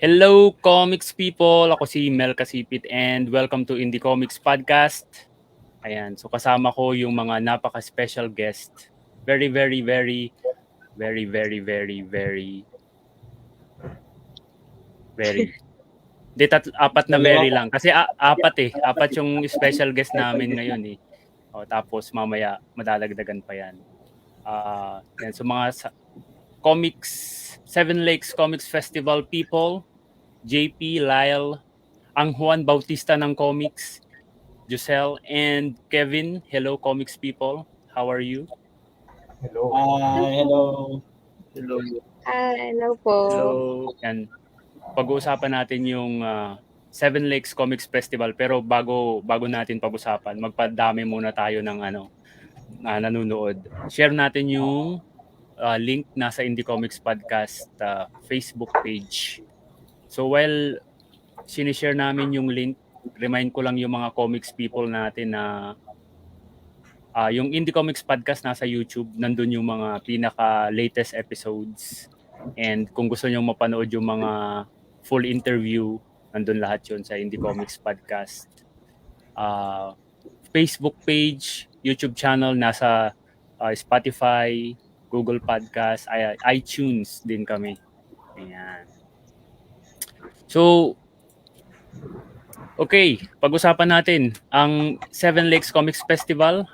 Hello comics people, ako si Mel Kasipit and welcome to Indie Comics Podcast. Ayan, so kasama ko yung mga napaka-special guest. Very, very, very, very, very, very, very, very. Di, apat na very lang. Kasi apat yung special guest namin ngayon eh. O, tapos mamaya madadagdagan pa yan. Yan, so mga comics, Seven Lakes Comics Festival people, JP, Lyle, ang Juan Bautista ng comics, Giselle and Kevin. Hello comics people, how are you? Hello. Hello. Hello. Hello po. Hello. Yan. Pag-uusapan natin yung Seven Lakes Comics Festival, pero bago natin pag-usapan, magpadami muna tayo ng nanonood. Share natin yung link nasa Indie Comics Podcast Facebook page. So while sinishare namin yung link, remind ko lang yung mga comics people natin na yung Indie Comics Podcast nasa YouTube, nandun yung mga pinaka-latest episodes. And kung gusto nyo mapanood yung mga full interview, nandun lahat yun sa Indie Comics Podcast. Facebook page, YouTube channel, nasa Spotify, Google Podcast, iTunes din kami. Ayan. So, okay, pag-usapan natin ang Seven Lakes Comics Festival.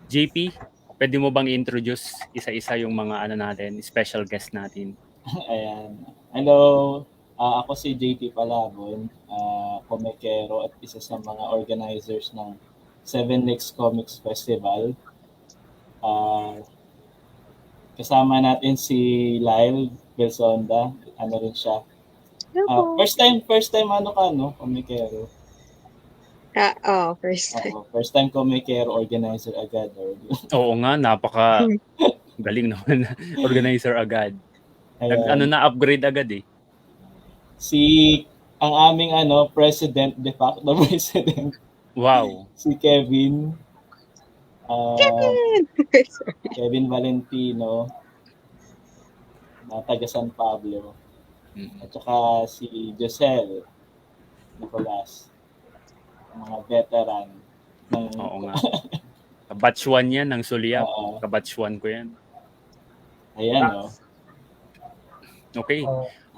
JP, pwede mo bang i-introduce isa-isa yung mga natin, special guest natin? Ayan. Hello. Ako si JT Palabon, komikero at isa sa mga organizers ng Seven Lakes Comics Festival. Kasama natin si Lyle Belsonda, rin siya. First time komikero. First time. First time komikero organizer agad. Oo nga, napaka galing naman. Organizer agad. Na-upgrade agad eh. Ang aming president, de facto president. Wow. Si Kevin. Kevin Valentino na taga San Pablo. At saka si Giselle Nicolas, mga veteran ng... Oo nga. Batch 1 yan ng Suliap. Kabatch 1 ko yan. Ayan, Okay.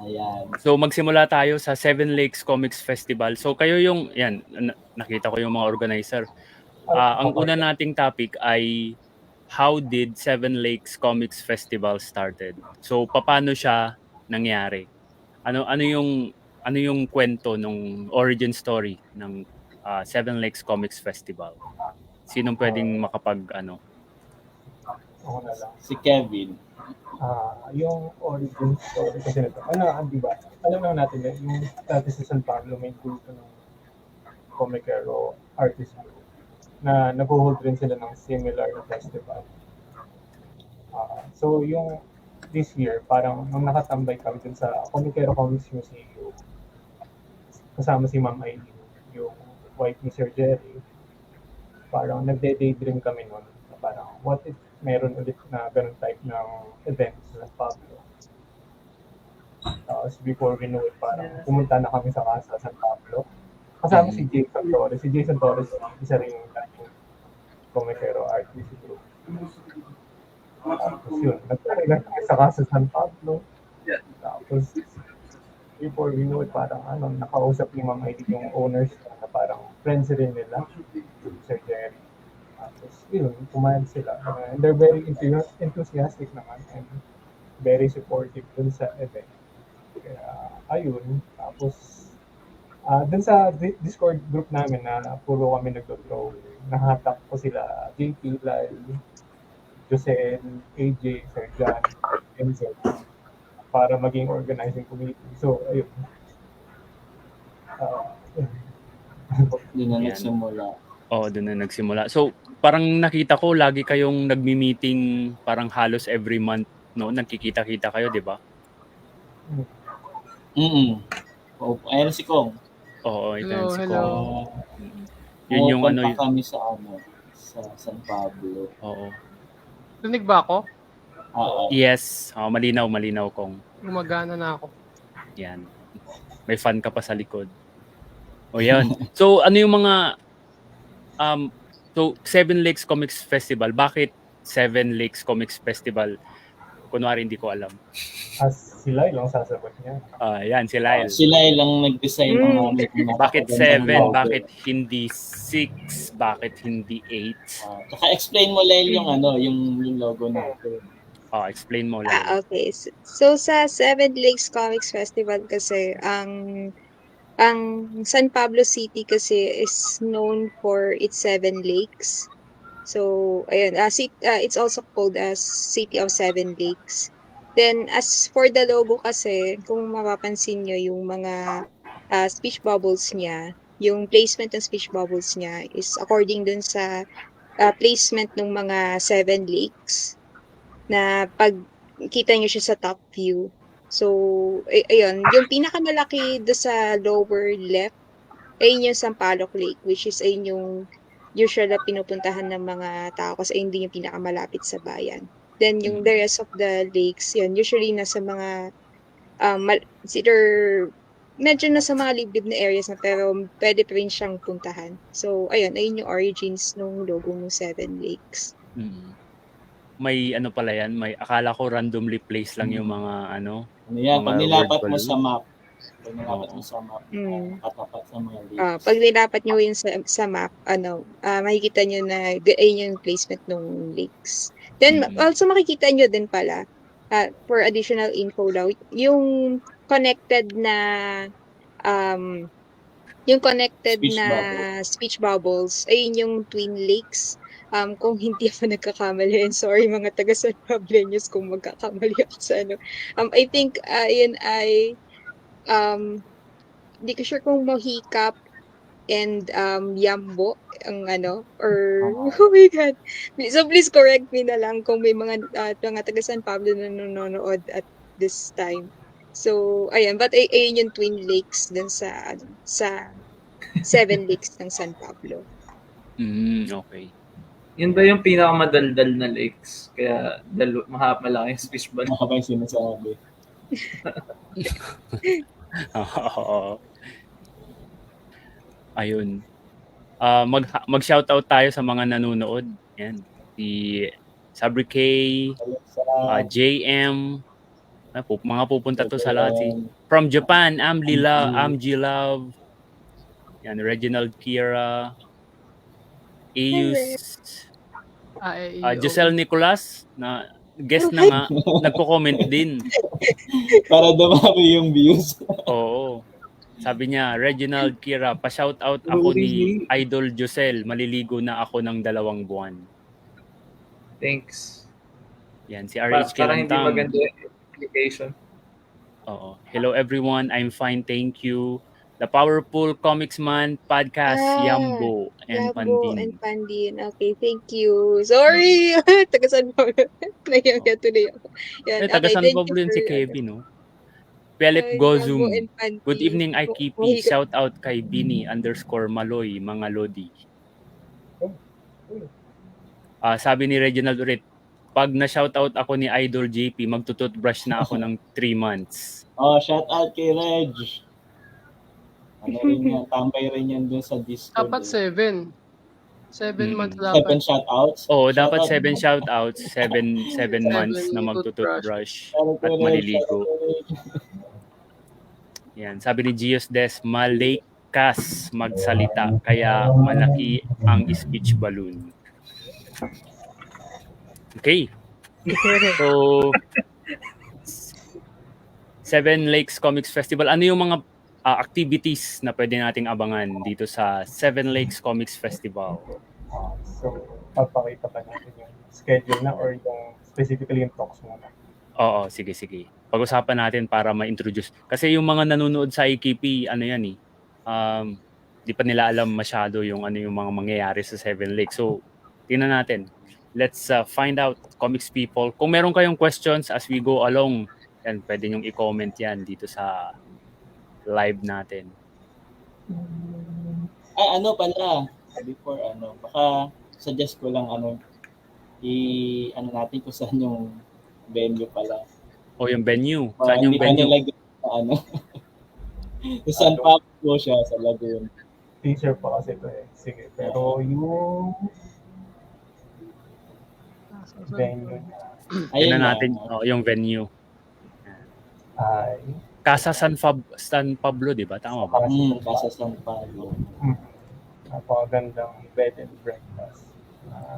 Ayan. So magsimula tayo sa Seven Lakes Comics Festival. So kayo yung, yan, nakita ko yung mga organizer. Ang una nating topic ay how did Seven Lakes Comics Festival started? So paano siya nangyari? Ano yung kwento nung origin story ng Seven Lakes Comics Festival? Sinong pwedeng makapag Ako na lang. Si Kevin. Yung origin story kasi nito. Di ba? Alam naman natin yung dati sa San Pablo may grupo ng komikero artist group na nag-hold rin sila ng similar na festival. So yung this year, parang nung nakatambay kami dun sa Komikero Comics Museum, kasama si Ma'am Aileen, yung wife ni Sir Jerry, parang nagde-daydream kami nun. Parang what if meron ulit na ganun type ng events sa Pablo. Tapos before we know it, parang pumunta na kami sa casa San Pablo. Kasama si Jason Torres. Si Jason Torres, isa rin yung dating komikero artist group. Tapos yun, nagtarilan kami sa casa San Pablo. Tapos before we know it, parang nakausap ni Ma'am Aileen yung owners na parang friends rin nila, Sir Jerry. Tapos yun, pumayag sila. And they're very enthusiastic naman and very supportive dun sa event. Kaya ayun, tapos dun sa Discord group namin na puro kami nagdo-draw, nahatak ko sila JP, Lyle, Giselle, AJ, Sir John, Enzo, para maging organizing committee. So ayun. Doon na nagsimula. Doon na nagsimula. So, parang nakita ko lagi kayong nagmi-meeting parang halos every month, no? Nagkikita-kita kayo, 'di ba? Ayan si Kong. Oo, ito Hello, si hello. Kong. Yun yung kami sa San Pablo. Oo. Rinig ba ako? Oo. Yes, malinaw Kong. Gumagana na ako. Yan. May fan ka pa sa likod. O yan. So ano yung mga so Seven Lakes Comics Festival, bakit Seven Lakes Comics Festival? Kunwari hindi ko alam. As sila lang sasagot niya. Yan si Lyle. Sila lang nag-design ng mga Bakit napakagandang 7? logo. Bakit hindi 6? Bakit hindi 8? Tsaka explain mo Lyle yung yung logo natin. Explain mo Lyle. Okay. So sa Seven Lakes Comics Festival kasi ang San Pablo City kasi is known for its seven lakes. So ayun, it's also called as City of Seven Lakes. Then as for the logo kasi, kung mapapansin nyo yung mga speech bubbles niya, yung placement ng speech bubbles niya is according dun sa placement ng mga seven lakes na pag kita nyo siya sa top view. So, ayun, yung pinakamalaki do sa lower left, ayun yung Sampaloc Lake, which is ayun yung usual na pinupuntahan ng mga tao kasi ayun din yung pinakamalapit sa bayan. Then, yung the rest of the lakes, yun, usually nasa mga, consider, medyo nasa mga liblib na areas na pero pwede pa rin siyang puntahan. So, ayun yung origins ng logo ng Seven Lakes. May ano pala yan, may akala ko randomly placed lang yung mga ano. Yan, pag mga nilapat word mo balloon. sa map, katapat sa mga lakes. Pag nilapat nyo yun sa map, makikita nyo na ayun yung placement ng lakes. Then, also makikita nyo din pala, for additional info daw, yung connected na speech bubbles, ayun yung Twin Lakes. Kung hindi ako nagkakamali, and sorry mga taga San Pableños kung magkakamali ako sa I think, yun ay, hindi ko sure kung Mohicap and Yambo ang or oh my god. So please correct me na lang kung may mga taga San Pablo na nanonood at this time. So ayan, but ayun yung Twin Lakes dun sa Seven Lakes ng San Pablo. Okay. Yun ba yung pinakamadaldal na lakes? Kaya malaki yung speech ba? Mahaba yung sinasabi. Ayun. Mag-shoutout tayo sa mga nanonood. Yan. Si Sabri K, JM, mga pupunta to sa lahat. From Japan, Amji Love, yan, Reginald Kira, Eus, Giselle Nicolas, na guest na nga, nagko-comment din. Para dumami yung views. Oo. Sabi niya, Reginald Kira, pa-shoutout ako ni Idol Giselle, maliligo na ako ng 2 buwan. Thanks. Yan, si RH Kilantang. Parang hindi maganda yung application. Oo. Hello everyone, I'm fine, thank you. The Powerful Comics Man Podcast, Yambo and Pandin. Okay, thank you. Sorry! Taga San Pablo. Naiyaga tuloy ako. Taga San Pablo yun si Kevin, no? Philip Gozum. Good evening, IKP. Shout out kay Bini_Maloy, mga Lodi. Sabi ni Reginald ulit, pag na-shout out ako ni Idol JP, magtututbrush na ako ng 3 months. Shout out kay Reg. Rin yan, tambay rin yan doon sa Discord. Dapat 7. 7 months dapat. 7 shoutouts? Dapat 7 shoutouts, 7 months na magtututbrush at maliligo. Yan, sabi ni Gios Des, malikas magsalita, kaya malaki ang speech balloon. Okay. So, Seven Lakes Comics Festival. Ano yung mga activities na pwede nating abangan dito sa Seven Lakes Comics Festival? So, papakita pa natin yung schedule na or yung specifically yung talks muna. Oo, sige. Pag-usapan natin para ma-introduce. Kasi yung mga nanonood sa IKP, di pa nila alam masyado yung yung mga mangyayari sa Seven Lakes. So, tingnan natin. Let's find out, comics people. Kung meron kayong questions as we go along, yan, pwede nyong i-comment yan dito sa live natin. Before baka suggest ko lang natin kung saan yung venue pala. Yung venue. Saan yung venue? ano. Sa San Pablo siya, sa Lagoon. Teacher pa kasi ito eh. Sige, pero yung venue Ayun Tingnan na. natin yung venue. ay Casa San Pablo, di ba? Tama ba? Casa San Pablo. napakagandang bed and breakfast.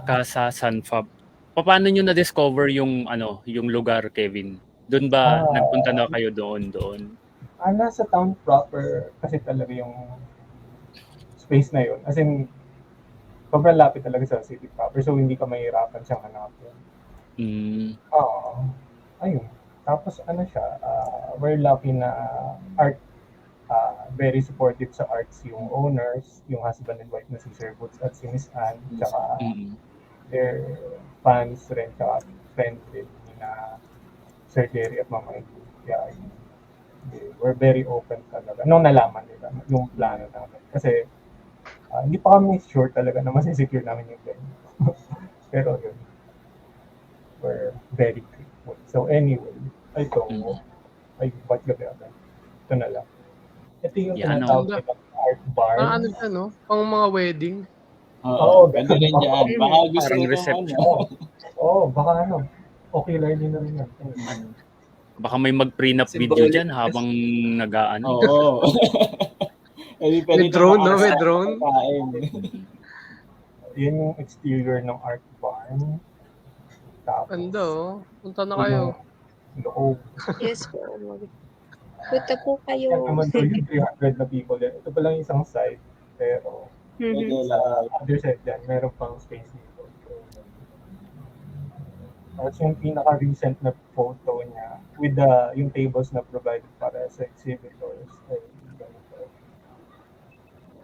Casa San Fab. Paano nyo na-discover yung yung lugar, Kevin? Doon ba nagpunta na kayo doon? Nasa town proper kasi talaga yung space na yun. As in, sobrang lapit talaga sa city proper. So, hindi ka mahirapan siyang hanapin. Oo. Ayun. Tapos siya, we're lucky na art, very supportive sa arts yung owners, yung husband and wife na si Sir Woods at si Miss Anne, tsaka their fans rin, tsaka friends din na Sir Jerry at Mama Amy. Yeah, we're very open talaga. Nung nalaman nila yung plano namin. Kasi hindi pa kami sure talaga na masisecure namin yung venue. Pero yun, we're very grateful. So anyway, ba't gabi agad? Ito na lang. Ito yung tinatawag ng art bar. Ano siya, no? Pang mga wedding. Oo, ganda rin dyan. Baka gusto Parang nyo reception. Baka okay lang din na rin yan. Baka may mag-prenup video dyan habang nag-aano. Oo. May drone, no? May drone. Yan yung exterior ng art barn. Tapos, Ganda, oh. Punta na kayo. loob. Yes po. Punta po Yan kayo. naman po yung 300 na people. Ito pa lang isang side. Pero sa other side yan, meron pang space dito. Tapos yung pinaka-recent na photo niya with yung tables na provided para sa exhibitors. Ay, ganito.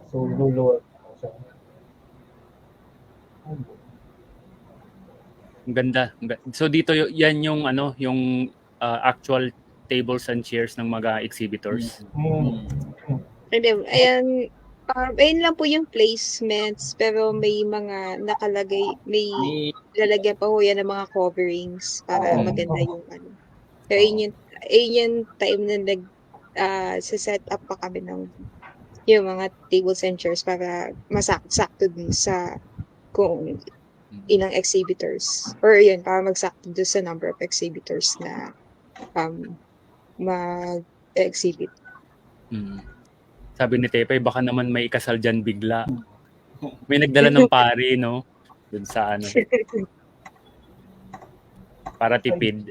So, luluwag ko siya. Ang ganda. So dito yan yung yung actual tables and chairs ng mga exhibitors. Ayan, ayun lang po yung placements, pero may mga nakalagay, may lalagyan pa ho yan ng mga coverings para maganda yung Pero ayun yung time na set up pa kami ng yung mga tables and chairs para masakto dun sa kung ilang exhibitors. Or yun, para magsakto dun sa number of exhibitors na mag-exhibit. Sabi ni Tepay, baka naman may ikasal dyan bigla. May nagdala ng pari, no? Dun sa para tipid.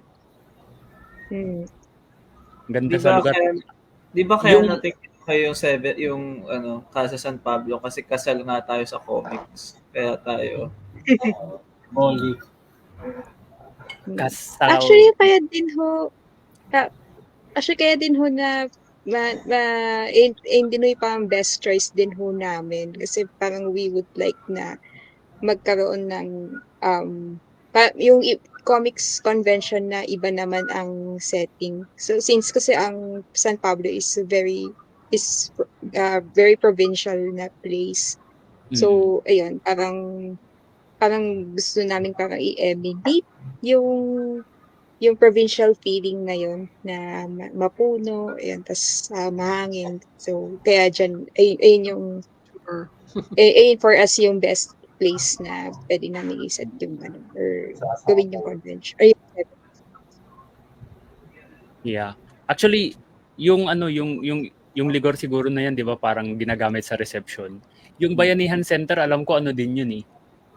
Ganda sa lugar. Di ba kaya natin kayo yung Casa San Pablo kasi kasal nga tayo sa comics. Kaya tayo. Holy. Kasal. Actually, kaya din ho na hindi no parang best choice din ho namin kasi parang we would like na magkaroon ng yung comics convention na iba naman ang setting. So since kasi ang San Pablo is very provincial na place. So ayun, parang gusto namin parang i-emulate yung provincial feeling na yun na mapuno, ayan, tas mahangin. So kaya dyan, ayun yung ayun for us yung best place na pwede namin iset yung or gawin yung convention. Yeah. Actually, yung Ligor siguro na yan, 'di ba, parang ginagamit sa reception. Yung Bayanihan Center, alam ko din yun eh.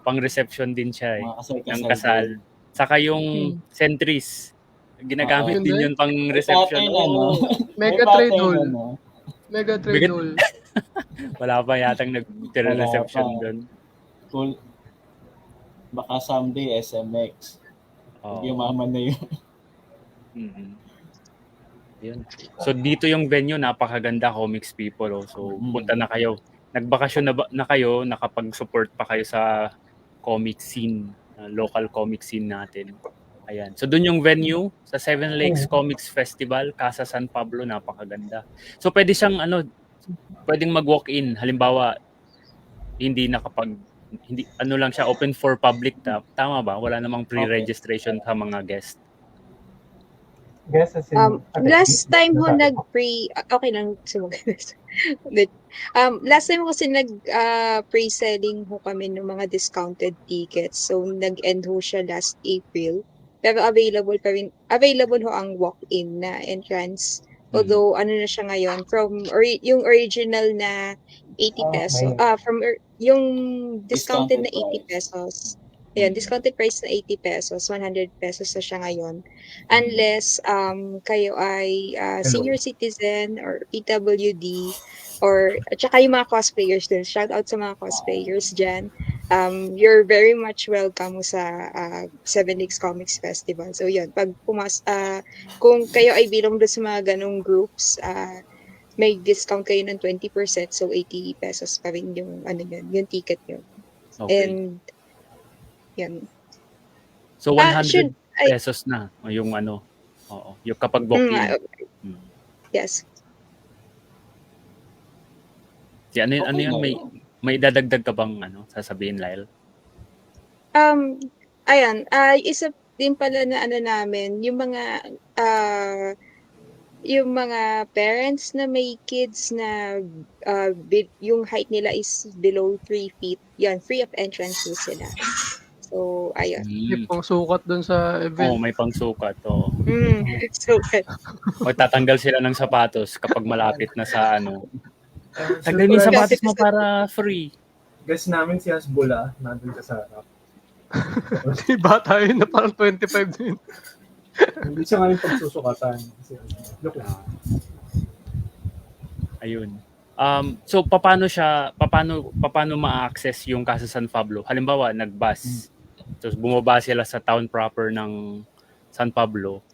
Pang-reception din siya eh. Ng kasal. Saka yung Centris, ginagamit din yun pang-reception. Mega Trade Hall. Mega Trade Hall. Wala pa yatang nag-reception doon. Cool. Baka someday SMX. Yumaman na yun. Yun. So dito yung venue, napakaganda, Comics People. So punta na kayo. Nagbakasyon na kayo, nakapag-support pa kayo sa comic scene, local comic scene natin. Ayan. So doon yung venue sa Seven Lakes Comics Festival, Casa San Pablo, napakaganda. So pwede siyang pwedeng mag-walk-in. Halimbawa, hindi lang siya open for public. Tama ba? Wala namang pre-registration sa mga guest. Guesses in... Last time ho okay lang sumagot. Last time kasi pre-selling ho kami ng mga discounted tickets. So nag-end ho siya last April. Pero available ho ang walk-in na entrance. Although ano na siya ngayon yung original na 80 peso. Yung discounted na 80 pesos. Ayan, discounted price na 80 pesos, 100 pesos na siya ngayon. Unless kayo ay senior citizen or PWD or at saka yung mga cosplayers din. Shout out sa mga cosplayers dyan. You're very much welcome sa Seven Lakes Comics Festival. So yun, kung kayo ay bilang doon sa mga ganong groups, may discount kayo ng 20%, so 80 pesos pa rin yung yung ticket nyo. Okay. And yan. So 100 pesos na yung Oo, yung kapag walk-in. Yes. Ano yun, may dadagdag ka bang sasabihin, Lyle? Ayan, isa din pala na namin, yung mga parents na may kids na yung height nila is below 3 feet, yan, free of entrance sila. So, ayun. May pangsukat dun sa event. May pangsukat. Oo. Sukat. O tatanggal sila ng sapatos kapag malapit na sa Tanggalin yung sapatos mo para free. Guess namin si Hasbula, nandun ka sa harap. Diba tayo na parang 25 din. Hindi siya nga yung pagsusukatan. Look lang. Ayun. So paano ma-access yung Casa San Pablo? Halimbawa, nag-bus. Tapos bumaba sila sa town proper ng San Pablo.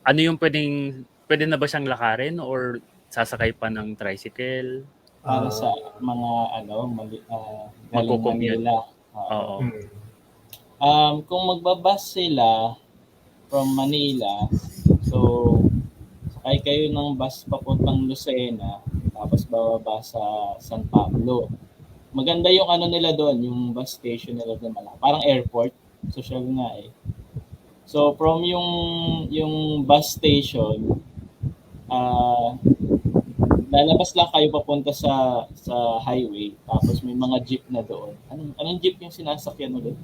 Ano yung pwede na ba siyang lakarin or sasakay pa ng tricycle? Para sa mga magko-commute. Oo. Kung magbabas sila from Manila, so sakay kayo ng bus papuntang Lucena, tapos bababa sa San Pablo. Maganda yung nila doon, yung bus station nila doon, parang airport, social nga eh. So from yung bus station, lalabas lang kayo papunta sa highway, tapos may mga jeep na doon. Anong jeep yung sinasakyan ulit?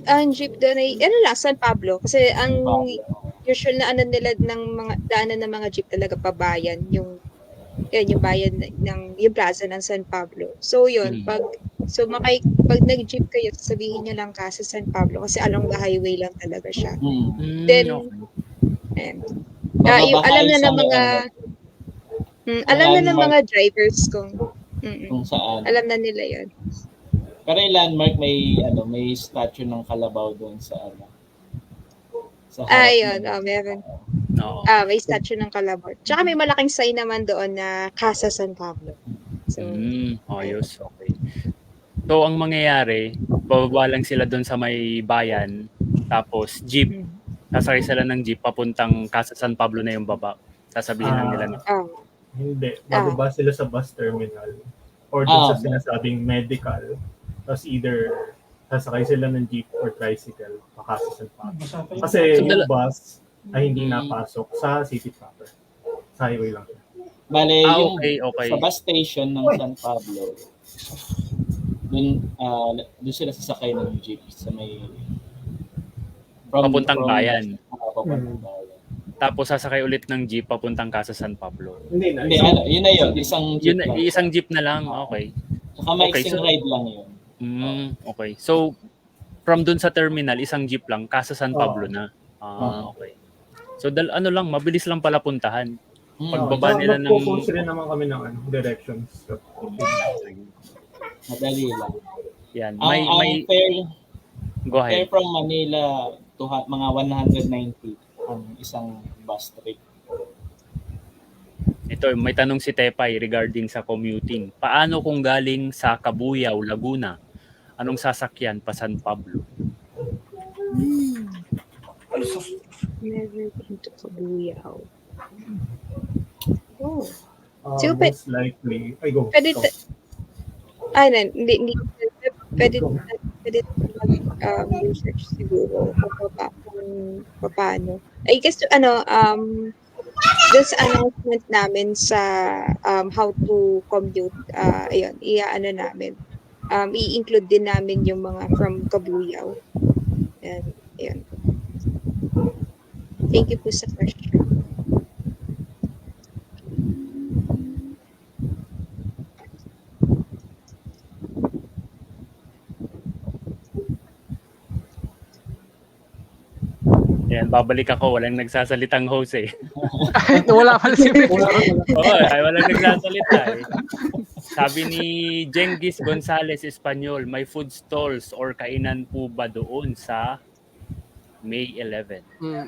Ang jeep doon ay San Pablo, kasi ang usual na nila ng mga daanan ng mga jeep talaga pabayan, yung bayan ng yung plaza ng San Pablo. So yun, pag nag-jeep kayo, sabihin niyo lang Casa San Pablo kasi along the highway lang talaga siya. Then alam na ng mga drivers kung saan. Alam na nila 'yon. Pero yung landmark may statue ng kalabaw doon sa Ayun, meron. No. May statue ng kalabaw. Tsaka may malaking sign naman doon na Casa San Pablo. So, ayos. Okay. So, ang mangyayari, bababa lang sila doon sa may bayan, tapos jeep. Sasakay sila ng jeep papuntang Casa San Pablo na yung baba. Sasabihin lang nila na. Hindi. Bababa sila sa bus terminal or doon sa sinasabing medical. Tapos either sasakay sila ng jeep or tricycle pa Casa San Pablo. Kasi yung bus ay hindi napasok sa city proper. Sa highway lang. Bale, okay. Sa bus station ng San Pablo, doon sila sasakay ng jeep sa may papuntang bayan. Papuntang bayan. Tapos sasakay ulit ng jeep papuntang Casa San Pablo. Hindi na. Yun na yun. Isang jeep lang. Isang jeep na lang. Okay. Saka may ride lang yun. Okay. So, from dun sa terminal, isang jeep lang, Casa San Pablo na. Okay. So, mabilis lang pala puntahan. Pagbaba nila ng... Nag-focus rin naman kami ng directions. Madali lang. Yan. May fare, go ahead. Fare from Manila to mga 190 ang isang bus trip. Ito, may tanong si Tepay regarding sa commuting. Paano kung galing sa Cabuyao, Laguna? Anong sasakyan pa San Pablo? Never been to Cabuyao. Most likely. Ay, go. Pwede research siguro. paano. I guess, dun sa announcement namin sa how to commute, ayun, namin. I-include din namin yung mga from Kabuyao. And, ayun. Thank you po sa question. Yan, babalik ako. Walang nagsasalitang host eh. Wala pala si Mel. Oo, ay, walang nagsasalita eh. Sabi ni Jengis Gonzales Espanyol, may food stalls or kainan po ba doon sa May 11?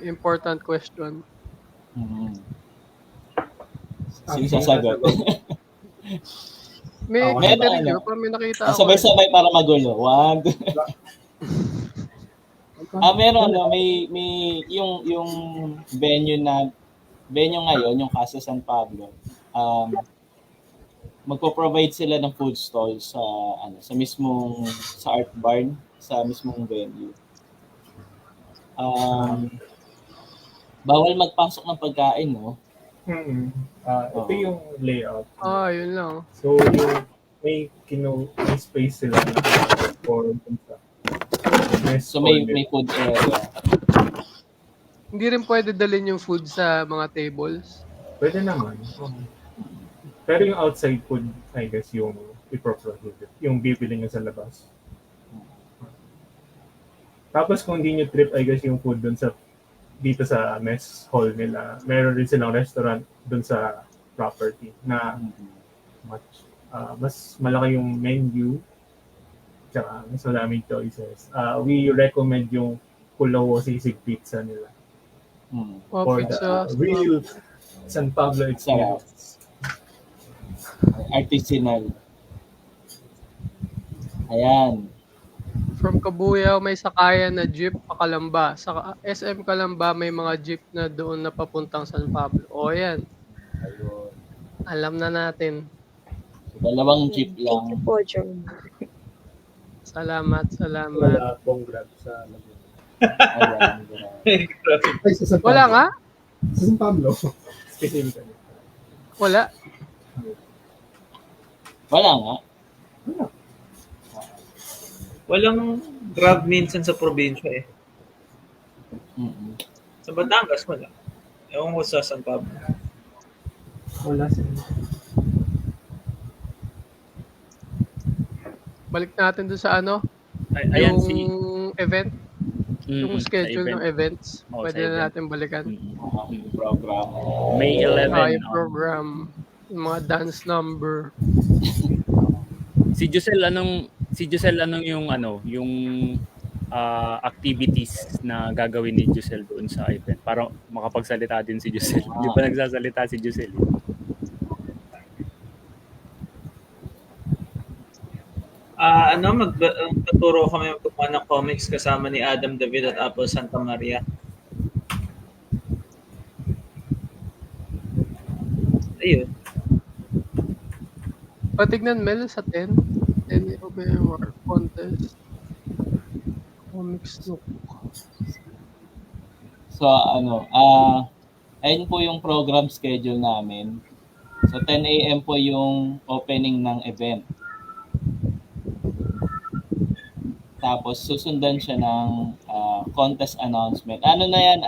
Important question. Sino sasagot? May Meron, interview, ano? pero may nakita ako. Sabay-sabay para magulo. Wag. Meron may yung venue ngayon, yung Casa San Pablo. Magpo-provide sila ng food stalls sa mismong sa Art Barn, sa mismong venue. Bawal magpasok ng pagkain, no? Ito yung layout. Yun lang. So, may space sila na for So may food area. Hindi rin pwede dalhin yung food sa mga tables. Pwede naman. Pero yung outside food, I guess, yung i-prohibit. Yung bibili nyo sa labas. Tapos kung hindi nyo trip, I guess, yung food dito sa mess hall nila, meron rin silang restaurant dun sa property na mas malaki yung menu, tsaka mas maraming choices. We recommend yung Kulawo Sisig Pizza nila. For Pizza. the real San Pablo experience. Artisanal. Ayan. From Kabuyao, may sakayan na jeep pa Kalamba. Sa SM Kalamba, may mga jeep na doon na papuntang San Pablo. Yan. Ayun. Alam na natin. Dalawang jeep Thank you lang. po, John. Salamat. Wala pong grab sa Laguna. Ayan. Ay, sa San Pablo. Wala nga? Sa San Pablo. Specifically. Wala. Wala nga. Walang grab minsan sa probinsya eh. Mm-mm. Sa Batangas wala. Ewan ko sa San Pablo. Wala sila. Balik natin doon sa Ayan yung si event. Yung schedule event. ng events. Oo, Pwede sa na event. natin balikan. Program. May 11. Yung program. Yung mga dance number. Si Giselle anong yung activities na gagawin ni Giselle doon sa event para makapagsalita din si Giselle. Hindi pa nagsasalita si Giselle. Magtuturo kami magkuha ng comics kasama ni Adam David at Apple Santa Maria. Ayun. Patignan Mel sa 10. 10 OBMR contest. Comics Nook. So, ayun po yung program schedule namin. So, 10 a.m. po yung opening ng event. Tapos, susundan siya ng contest announcement. Ano na yan?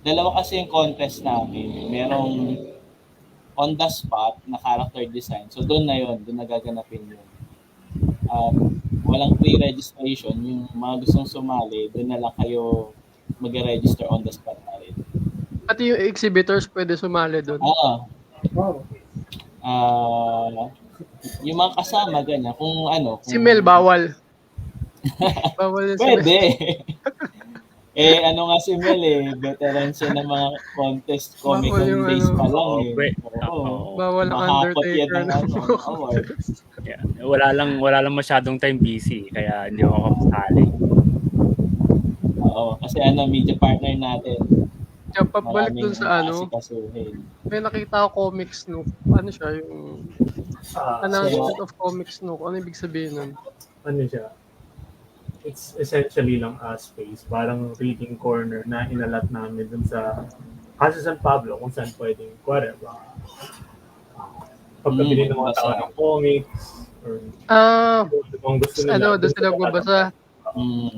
Dalawa kasi yung contest namin. Merong on the spot na character design. So, doon na yun. Doon nagaganapin yun. Walang pre-registration. Yung mga gustong sumali, doon na lang kayo mag-register on the spot na rin. Pati yung exhibitors pwede sumali doon. Oo. Wow. Yung mga kasama, ganyan. Kung Si Mel, bawal. Bawal si Mel. Pwede. Nga si Mel veteran siya ng mga contest comic Bawal yung days pa lang Oo. Bawal ang Mahakot yan Undertaker. ng award. Yeah. Wala lang masyadong time busy kaya hindi ako makapasali. Oo, kasi media partner natin. Kaya pabalik dun sa asikasuhin. may nakita ko Comics Nook. Ano siya yung announcement of Comics Nook. Ano ibig sabihin nun? Ano siya? it's essentially lang a space, parang reading corner na inalat namin dun sa Casa San Pablo kung saan pwedeng, whatever, pagkabili ng mga tao basa. ng comics, or kung gusto nila. Ano, doon dun sila magbabasa.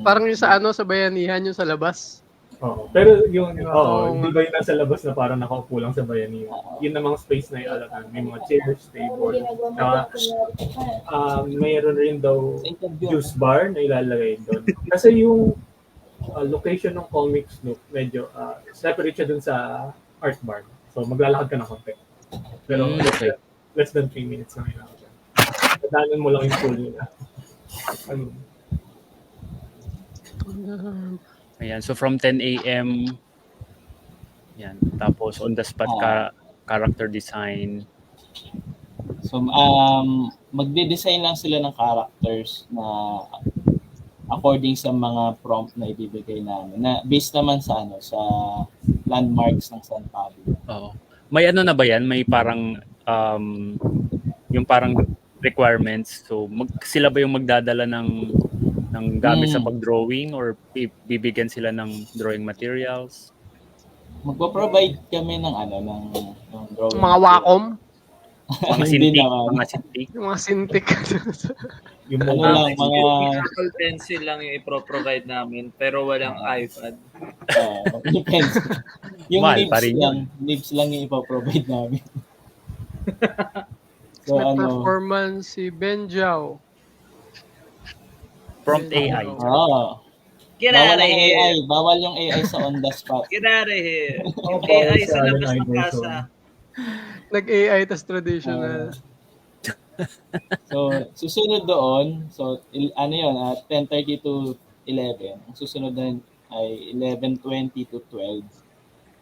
Parang yung sa ano, sa bayanihan, yung sa labas. Oo. Pero yung, Oo. di ba yung nasa labas na parang nakaupo lang sa bayani, yun namang space na ialatan. May mga chairs, table, na mayroon rin daw juice bar na ilalagay doon. Kasi yung location ng Comics Nook, medyo separate siya dun sa art bar. So maglalakad ka na konti. Pero Okay. less than 3 minutes na yun. Daanan mo lang yung pool nila. Ayun. Ayan, so from 10 a.m. Yan, tapos on the spot character design. So, magde-design lang sila ng characters na according sa mga prompt na ibibigay namin. Na based naman sa ano, sa landmarks ng San Pablo. Oo. May ano na ba yan? May parang yung parang requirements. So sila ba yung magdadala ng gamit sa pag-drawing or bibigyan sila ng drawing materials? Magpo-provide kami ng ano ng drawing. Mga Wacom, Mga Hindi sintik, naman. mga sintik. yung mga Cintiq. Yung Ano mga lang, mga Apple Pencil lang yung ipro-provide namin, pero walang iPad. yung pencil. Yung Mahal pa nibs rin lang, nibs lang yung ipoprovide namin. So May ano, performance si Ben Jiao. Prompt AI. Get bawal out of ang here! AI, bawal yung AI sa on the spot. Get out of here! Yung bawal AI sa sa labas Allen ng Iverson. casa. Nag-AI tas traditional. So, susunod doon, so ano yun, 10:30 to 11. Ang susunod na ay 11:20 to 12.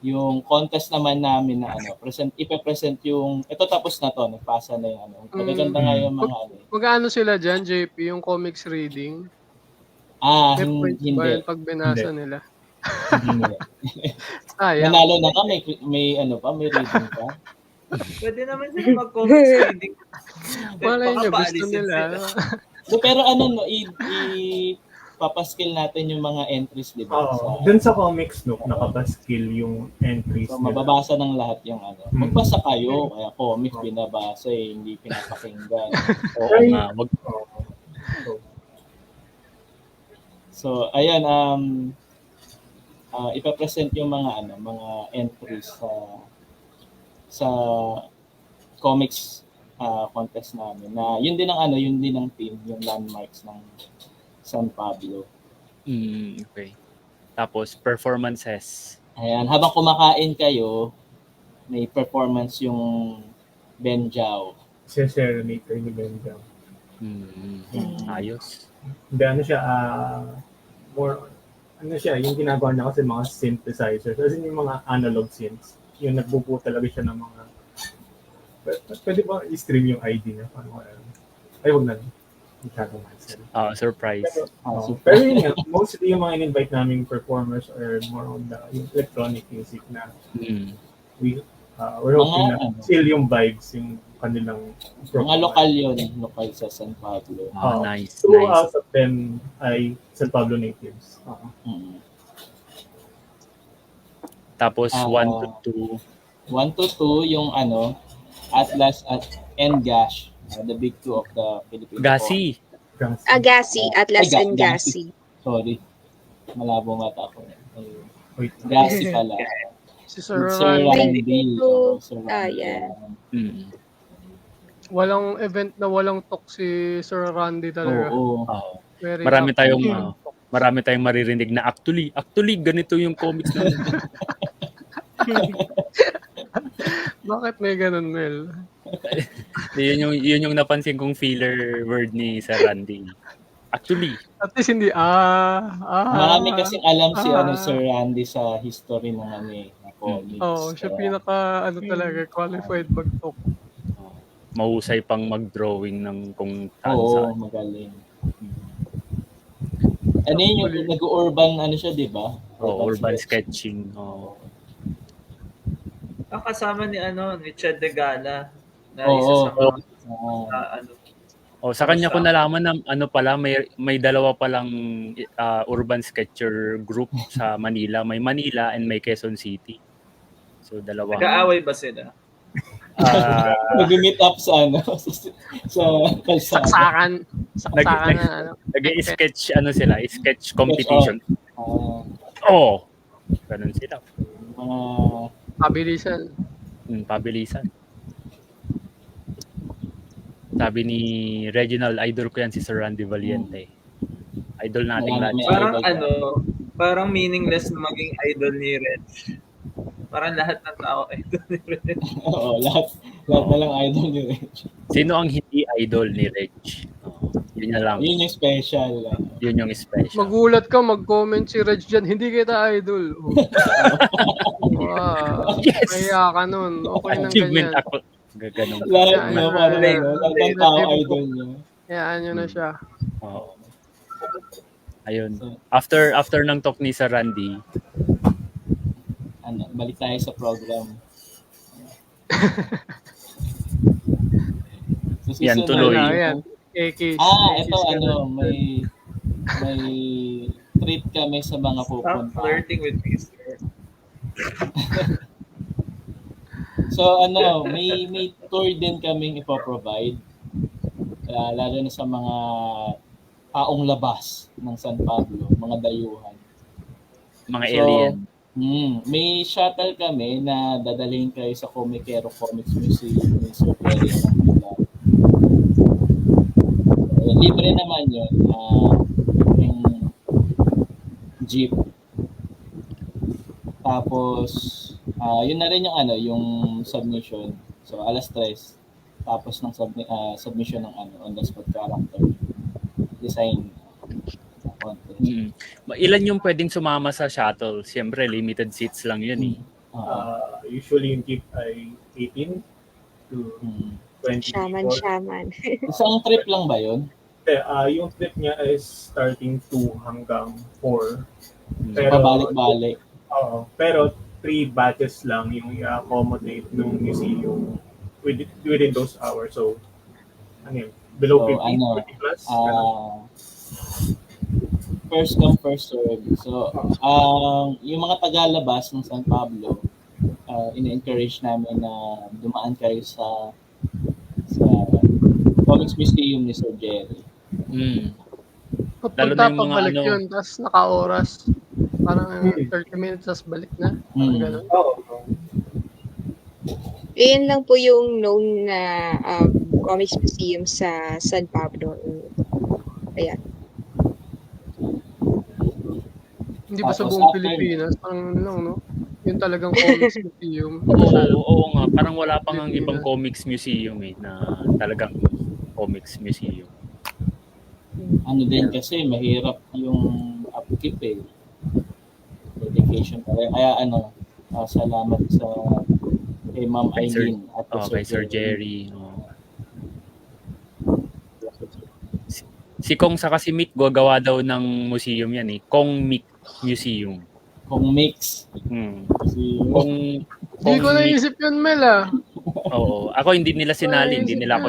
Yung contest naman namin na ano, ipe-present yung, ito tapos na to, nagpasa na yung ano. Magaganda nga yung mga ano. Mag-ano sila dyan, JP, yung comics reading? May points ba Hindi. yun pag binasa nila? Hindi. Sayang. Nanalo na ka, may ano pa, may reading pa. Pwede naman sila mag-comics reading. Malay Baka nyo, gusto paalisin nila. sila. So, pero ano, no, papaskill natin yung mga entries, di ba? dun sa Comics Nook, nakapaskill yung entries So, nila. mababasa ng lahat yung ano. Magbasa kayo, kaya comic binabasa, hindi pinapakinggan. Oo nga, So, ayan, ipapresent yung mga ano, mga entries sa comics contest namin. Na yun din ang ano, yun din ang team, yung landmarks ng San Pablo. Okay. Tapos performances. Ayan, habang kumakain kayo, may performance yung Ben Jiao. Siya serenator ni Benjam. Ayos. Hindi, ano siya, more, ano siya, yung ginagawa niya kasi mga synthesizers. Kasi yung mga analog synths, yung nagbubuo talaga siya ng mga, pwede ba i-stream yung ID niya? Ay, wag na. Surprise. Pero yun nga, mostly yung mga in-invite naming performers are more on the yung electronic music na we're hoping na still yung vibes, yung kanilang Mga lokal yun, lokal sa San Pablo. Nice. Two out of them ay San Pablo natives. Tapos 1 to 2. 1 to 2 yung ano, Atlas at Gash, the big two of the Philippine Gasi. Gasi, Atlas Ay, and Gasi. Sorry. Malabo mata ako. Wait. Gasi pala. Si Sir Sir Randy. Randy. Sir Randy. Yeah. Walang event na walang talk si Sir Randy talaga. Oo. Very Marami happy. tayong maririnig na actually ganito yung comics na. Bakit may ganun, Mel? yun yung napansin kong filler word ni Sir Randy. Actually. At least hindi, Marami kasing alam si Sir Randy sa history ng comics. siya pinaka, talaga, qualified mag-talk. Mahusay pang mag-drawing ng kung Oo, magaling. Ano yun yung nag-urban, siya, di ba? Urban sketching. Ang kasama ni Chad de Gala na isa sa mga Sa kanya ko nalaman na ano pala, may dalawa palang urban sketcher group sa Manila. May Manila and may Quezon City. So dalawa. Nag-aaway ba sila? Mag-meet up sa sa kalsada. Saksakan na ano. Nag-sketch sila, sketch competition. Ganun sila. Pabilisan. Pabilisan. Sabi ni Reginald, idol ko yan si Sir Randy Valiente. Idol nating lahat. Parang meaningless na maging idol ni Reg. Parang lahat ng tao idol ni Reg. Oo, lahat na lang idol ni Reg. Sino ang hindi idol ni Reg? Yun na lang. Yun yung special. Yun yung special. Magulat ka, mag-comment si Reg dyan, hindi kita idol. Wow. Yes! Kaya ka nun. Okay nang Achievement ganyan. ako. Gaganong. Lahat na parang lahat ng tao idol niya. Hayaan nyo na siya. Oo. Ayun. After ng talk ni Sir Randy, balik tayo sa program. So, yan, tuloy. Ayan. Ito may treat kami sa mga Stop pupunta. flirting with me, sir. So may tour din kaming ipoprovide. Lalo na sa mga taong labas ng San Pablo, mga dayuhan. Mga alien. May shuttle kami na dadalhin kayo sa Comicero Comics Museum in Superior ng Manila. Libre naman yun. Yung jeep. Tapos, yun na rin yung submission. So, 3:00. Tapos ng submission ng on-the-spot character design contest. Ilan yung pwedeng sumama sa shuttle? Siyempre, limited seats lang yun eh. Usually yung jeep ay 18 to 20 people. Shaman. Isang trip lang ba yun? Yung trip niya is starting 2 hanggang 4. Pero, Pabalik-balik. Pero 3 batches lang yung i-accommodate ng museum within those hours. So, below 50, 40 plus. First come, first serve. So, yung mga tagalabas ng San Pablo, ina-encourage namin na dumaan kayo sa Comics Museum ni Sir Jerry. Lalo na Papunta yung mga pabalik yun, tapos naka-oras. Parang 30 minutes, tapos balik na. Parang ganun. Yun lang po yung known na comics museum sa San Pablo. Ayan. Hindi ba sa Tapos buong after- Pilipinas? Parang lang, no? Yun talagang comics museum. Oo nga, parang wala pang ang ibang comics museum na talagang comics museum. Din kasi mahirap yung upkeep dedication kaya salamat sa kay Ma'am Kay Sir- Eileen at kay Sir Jerry. Si Kong saka si Mick gagawa daw ng museum yan eh. Kong Mick Museum. Kung mix Hindi ko naisip yun, Mel, Oo. Ako hindi nila sinali, hindi nila ako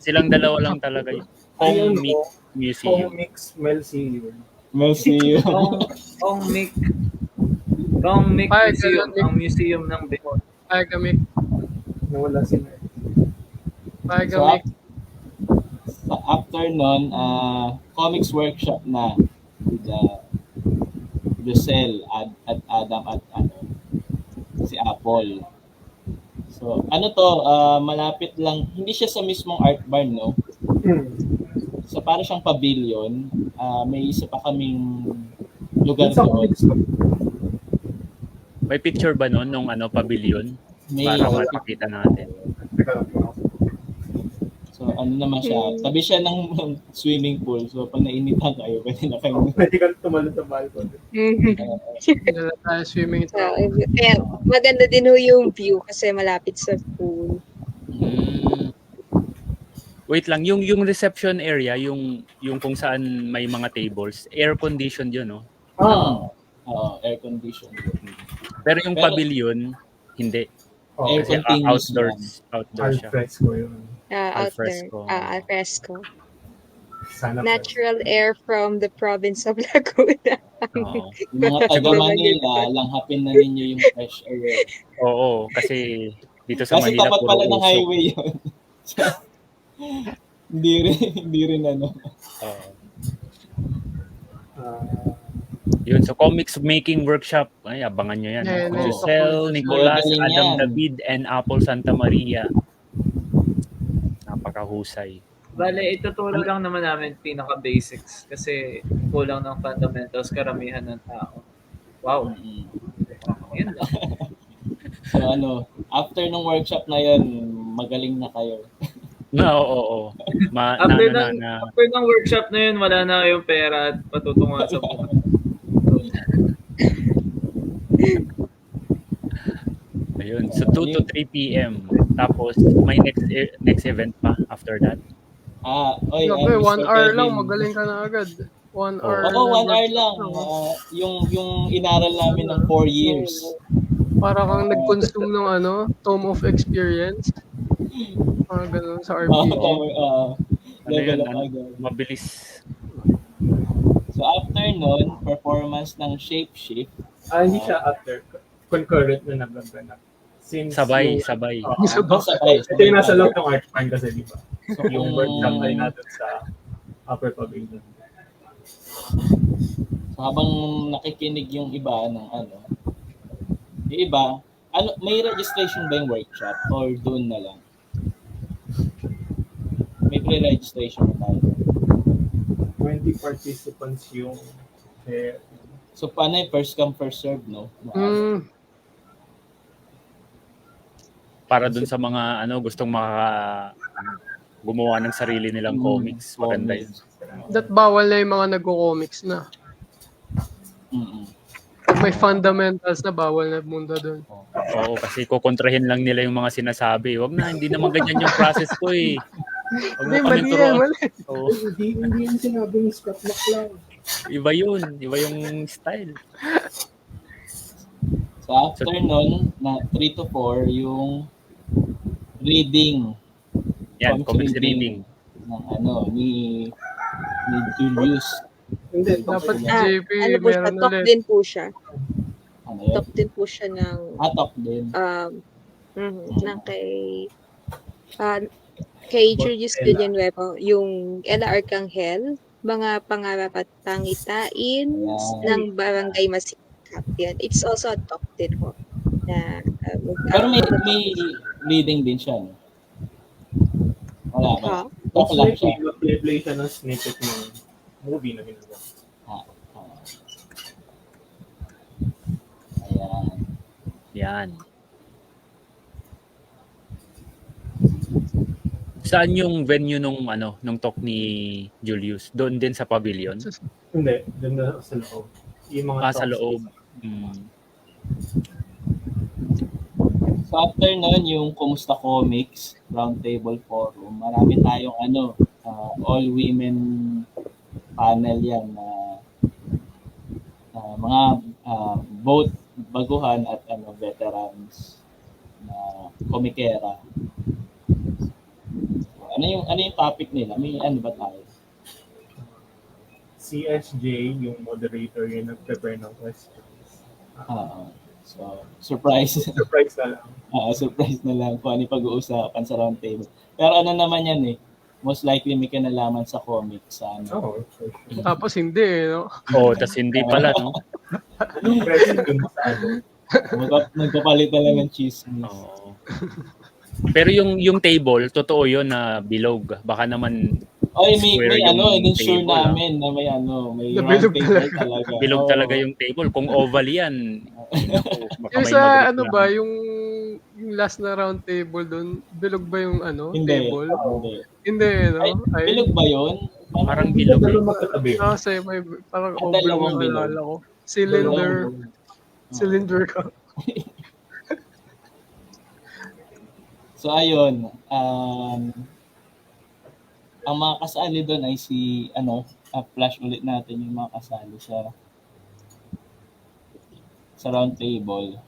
silang dalawa lang talaga yun. Kong Mick Museum. Comics Museum. Kong Mick Museum, ang museum ng Bicol. Ay, kami. Nawala sila. Ay, So, kami. after nun, comics workshop na with Lucelle at Adam at si Apple. So, malapit lang, hindi siya sa mismong art barn, no? So, para siyang pavilion, may isa pa kaming lugar doon. May picture ba nun nung pavilion? May Para makikita natin. So, naman siya, tabi siya ng swimming pool. So, pag nainitan kayo, pwede na kayo. Pwede ka tumalon sa balcony. Dala tayo swimming So, kaya maganda din ho yung view kasi malapit sa pool. Wait lang, yung reception area, yung kung saan may mga tables, air conditioned yun, no? Air condition. Pero yung pavilion, hindi. Air Kasi continuous outdoors siya. Alfresco yun. out there. Alfresco. Alfresco. Sana Natural air from the province of Laguna. Oo. Yung mga taga Manila, langhapin na ninyo yung fresh air. Oo, kasi dito sa Kasi Manila tapat puro pala ng usok. highway yun. hindi rin ano. Oo. Ah, Yun, so comics making workshop. Ay, abangan nyo yan. Yeah, yeah. Giselle, Nicolas, Magaling Adam yan. David, and Apple Santa Maria. Napakahusay. Bale, ituturo lang naman namin pinaka-basics kasi kulang ng fundamentals karamihan ng tao. Wow. Mm. Yun lang. So ano, after ng workshop na yun, magaling na kayo. Oo. After ng workshop na yun, wala na kayong pera at patutunguhan sa buhay. Ayun. So 2 to 3 p.m. Tapos may next event pa after that. Grabe, Mr. 1 hour lang, Kevin. magaling ka na agad. 1 hour. Oo, na 1 hour lang. workshop. Yung inaral namin ng 4 years. Para kang nag-consume ng Tome of Experience. Ganun sa RPG. Level yun, up agad. Mabilis. So after nun, performance ng Shapeshift. hindi siya after. Concurrent na nagaganap. Since Sabay. Ito yung nasa loob ng art farm kasi, di ba? So, Yung workshop ay natin sa upper pavilion. So, habang nakikinig yung iba ng yung iba, may registration ba yung workshop or doon na lang? May pre-registration na tayo. 20 participants yung So, paano yung first come, first serve, no? Para dun sa mga gustong gumawa ng sarili nilang comics. Maganda yun. That bawal na yung mga nagko-comics na. Mm-mm. Pag may fundamentals na, bawal na muna doon. Oo, kasi kukontrahin lang nila yung mga sinasabi. Wag na, hindi naman ganyan yung process ko eh. Huwag mo Hindi, kaming mali yan, turuan. mali. Oo. Hindi yung sinabing Scott McCloud. Iba yun. Iba yung style. So, after nun, na 3 to 4, yung reading. Yan, comics reading. Ng ni Julius. Hindi, Dapat si Ah, JP, ano po siya, meron top ulit. din po siya. Ano yun? Top din po siya ng Top din. ng kay Julius Villanueva, yung Ella Arcangel, mga pangarap at pangitain ng Barangay Masikap. Yan. It's also a top din po. Na, Pero may reading din siya, no? Wala ba? Ha? Talk lang siya. Play siya ng snippet ng movie na ginagawa. Ayan. Yan. Saan yung venue nung talk ni Julius? Doon din sa pavilion? Hindi, doon na sa loob. Yung mga Sa talks. loob. So after nun, yung Kumusta Comics Roundtable Forum, marami tayong all-women panel yan na mga both baguhan at veterans na komikera. Ano yung topic nila? May ba tayo? Si SJ, yung moderator, yung nag-prepare ng questions. So, surprise. Surprise na lang. Surprise na lang kung ano yung pag-uusapan sa roundtable. Pero ano naman yan most likely may kinalaman sa comics. Oo, for sure. Tapos hindi, no? Oo, tas hindi pala, no? Yung present dun sa Magpapalit na lang ng chismis. Oo. Pero yung table, totoo yun na bilog. Baka naman May square yung in-insure table, namin na may may Bilog roundtable talaga. bilog Oo. talaga yung table. Kung oval yan, baka Yung may sa mag-reklamo. ba, yung last na round table doon, bilog ba yung Hindi. table? Hindi. Hindi, no? Ay, bilog ba yun? Parang bilog. Pero magkatabi. Kasi may parang oblong dalawang yung bilog. alala ko. Cylinder. Cylinder ka. So ayun, ang mga kasali doon ay si flash ulit natin yung mga kasali sa round table.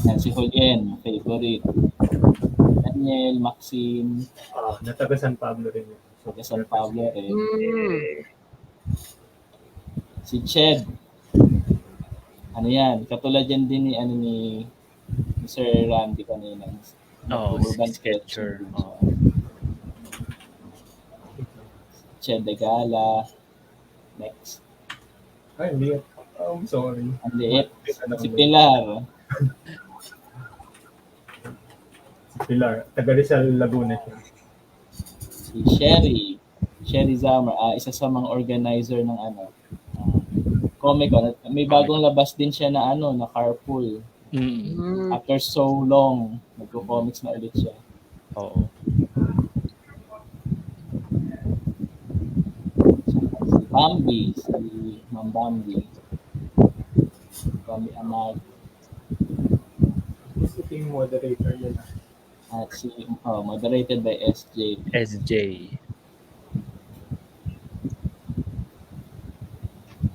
Yan, si Julien, favorite. Daniel, Maxine, Na taga San Pablo rin yun. So, taga San Pablo rin. Si Ched. Ano yan? Katulad yan din ni Sir Randy kanina. Urban Sketcher. Ched de Gala. Next. Ay, hindi. I'm sorry. Ang liit. Si Pilar. Si Pilar. Taga Rizal, Laguna siya. Si Sherry Zamar, isa sa mga organizer ng Comic-Con. May bagong labas din siya na na Carpool. After so long, nagko-comics na ulit siya. Oo. Si Bambi, si Ma'am Bambi. Bambi Amag. Gusto yung moderator yun. At si moderated by SJ. SJ.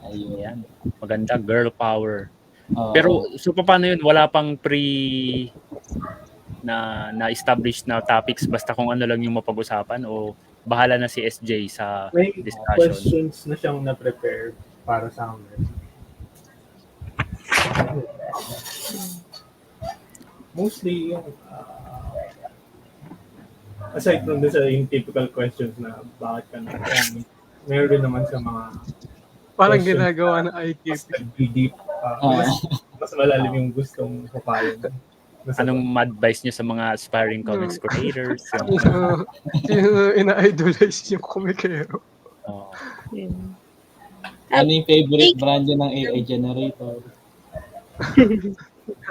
Ayun. Ayan. Maganda, girl power. Oo. Pero so paano yun? Wala pang na-establish na topics basta kung ano lang yung mapag-usapan o bahala na si SJ sa May discussion? questions na siyang na-prepare para sa amin. Mostly yung aside from sa yung typical questions na bakit ka na meron din naman sa mga Parang questions ginagawa na ng IKP. mas deep, mas malalim yung gustong papayan. Anong advice niyo sa mga aspiring comics creators? Sino ina-idolize yung komikero? Oo. Ano yung favorite brand niya ng AI generator?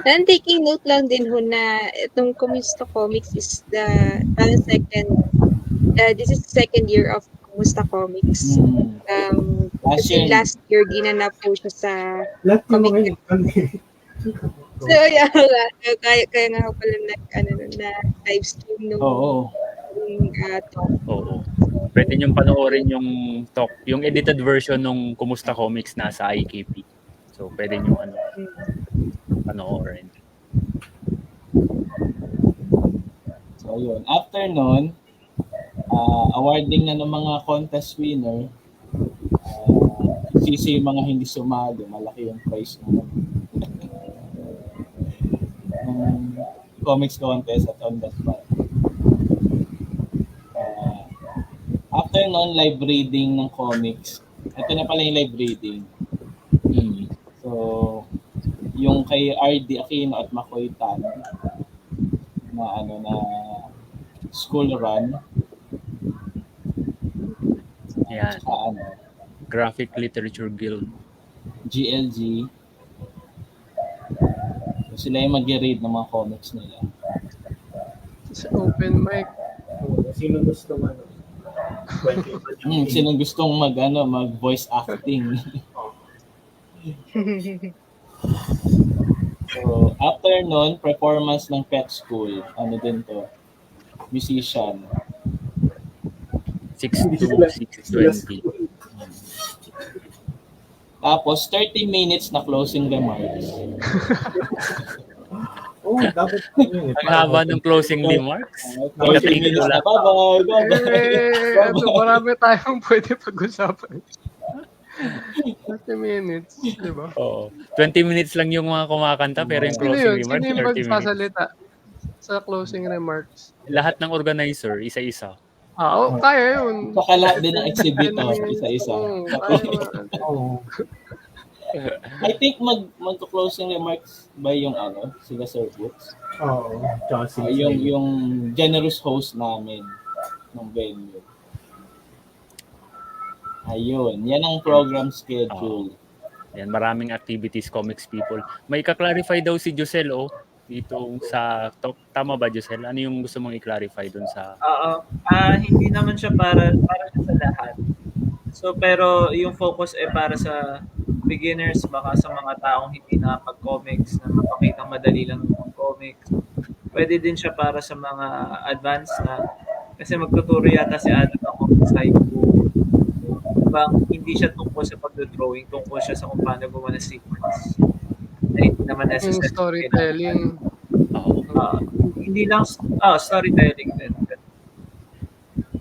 And taking note lang din ho na itong Kumusta Comics is this is second year of Kumusta Comics. Kasi last year ginanap po siya sa lahat ng mga Comic yun. So yeah, kaya nga ako pala na live stream nung talk. Oo. Pwede niyong panoorin yung talk, yung edited version ng Kumusta Comics nasa IKP. So pwede niyo panoorin. So yun. After nun, awarding na ng mga contest winner, sisi yung mga hindi sumali, malaki yung prize ng comics contest at on the spot. After nun, live reading ng comics. Ito na pala yung live reading. So, yung kay RD Aquino at Makoy Tan na school run. Ayan. Graphic Literature Guild. GLG. So, sila yung mag-read ng mga comics nila. Sa open mic. Sino gusto man? Sino gustong mag voice acting. So, after nun, performance ng Pet School. Ano din to? Musician. 6 to 6:20. Tapos, 30 minutes na closing remarks. Dapat yun. Ang haba ng closing remarks. 30 minutes na. Bye-bye. Marami tayong pwede pag-usapan. 30 minutes, di ba? Oo. 20 minutes lang yung mga kumakanta pero yung closing remarks, Sino yung 30 minutes. magsasalita sa closing remarks? Lahat ng organizer, isa-isa. Kaya yun. Saka lahat din ng exhibitor, isa-isa. I think magko-closing remarks by yung sila Sir Boots. Yung generous host namin ng venue. Ayun, yan ang program schedule. Yan, maraming activities, comics people. May ka-clarify daw si Josel, dito sa talk. Tama ba, Josel? Ano yung gusto mong i-clarify dun sa... Hindi naman siya para siya sa lahat. So, pero yung focus ay para sa beginners, baka sa mga taong hindi nakapag-comics, na mapakitang madali lang ng comics. Pwede din siya para sa mga advanced na, kasi magtuturo yata si Adam ng comics haiku. Hindi siya tungkol sa pagdodrawing, tungkol siya sa kung paano gumawa ng sequence. Na hindi naman necessary. Yung storytelling. Oo. Hindi lang storytelling din.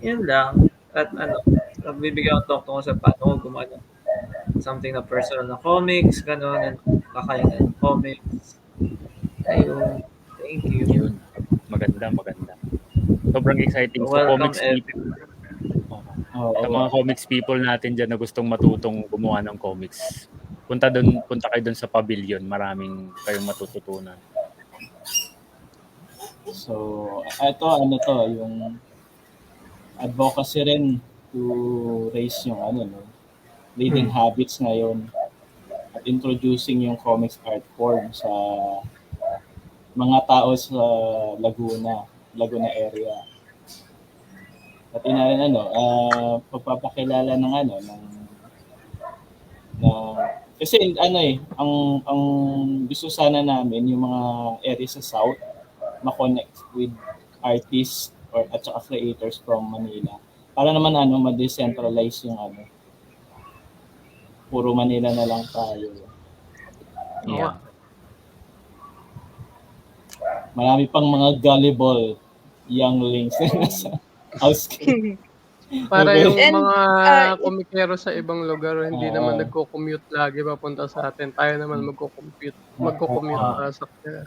Yan lang. At nagbibigay ako talk tungkol sa paano ko gumawa ng something na personal na comics, gano'n, kakain ng comics. Ayun. Thank you. Yun. Maganda. Sobrang exciting sa Welcome, comics people. Oo. Sa mga comics people natin dyan na gustong matutong gumawa ng comics. Punta kayo doon sa pavilion. Maraming kayong matututunan. So, ito yung advocacy rin to raise yung reading habits ngayon at introducing yung comics art form sa mga tao sa Laguna area. Pati na rin pagpapakilala ng kasi ang gusto sana namin yung mga area sa South ma-connect with artists at saka creators from Manila. Para naman ma-decentralize yung puro Manila na lang tayo. Yeah. Marami pang mga gullible younglings na sa house. Para Okay. yung And, mga uh, komikero sa ibang lugar, hindi naman Oo. nagko-commute lagi papunta sa atin. Tayo naman magko-commute para sa kanila.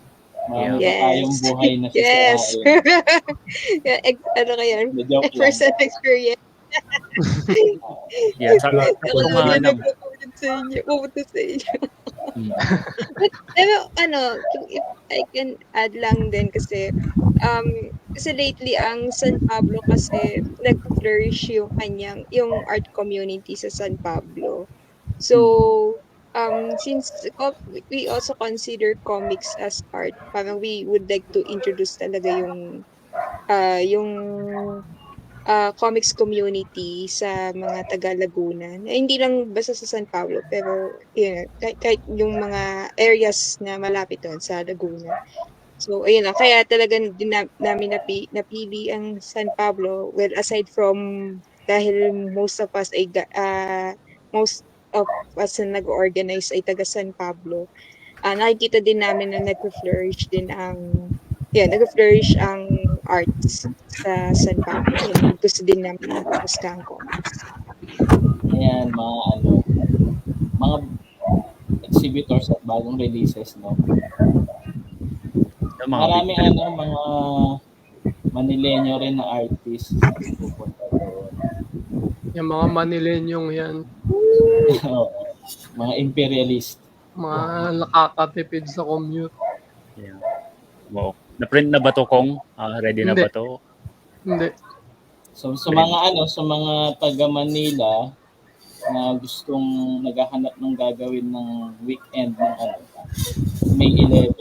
Marami pa Yes. tayong buhay na Yes. sisirain. Ano ka yan? The joke lang. First-hand experience. Yeah. Sa Ako mga naman pupunta sa inyo. Pero if I can add lang din kasi lately ang San Pablo kasi nag-flourish yung art community sa San Pablo. So since we also consider comics as art, parang we would like to introduce talaga yung comics community sa mga taga Laguna. Hindi lang basta sa San Pablo, pero kahit yung mga areas na malapit doon sa Laguna. So, ayun lang. Kaya talagang namin napili ang San Pablo. Well, aside from dahil most of us na nag-organize ay taga San Pablo, nakikita din namin na nag-flourish ang arts sa San Pablo. Kaya gusto din namin mag-post ang comics. Ayan, mga exhibitors at bagong releases, no? Yung mga Maraming big mga Manileño rin na artists na pupunta doon. Yung mga Manilenyong yan, Oo. Mga imperialist. mga nakakatipid sa commute. Yeah. Wow. Na-print na ba to, Kong? Ready na Hindi. ba to? Hindi. So sa mga taga Manila na gustong naghahanap ng gagawin ng weekend ng May 11,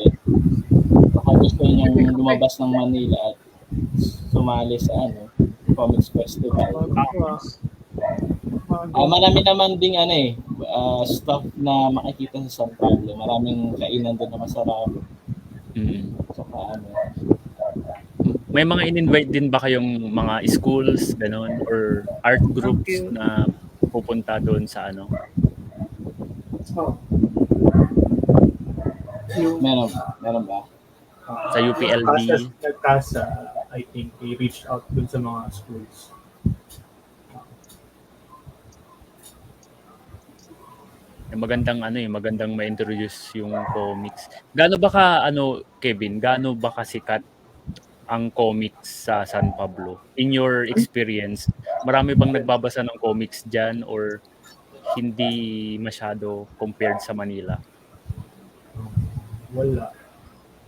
baka gusto niyo lumabas ng Manila at sumali sa Comics Festival. Marami naman ding stuff na makikita sa San Pablo. Maraming kainan doon na masarap. Saka May mga in-invite din ba kayong mga schools, gano'n, or art groups na pupunta doon sa meron ba? sa UPLB? Nagkasa, I think they reached out dun sa mga schools. Magandang ma-introduce yung comics. Kevin, gaano ba kasikat ang comics sa San Pablo? In your experience, marami bang nagbabasa ng comics dyan or hindi masyado compared sa Manila? Wala.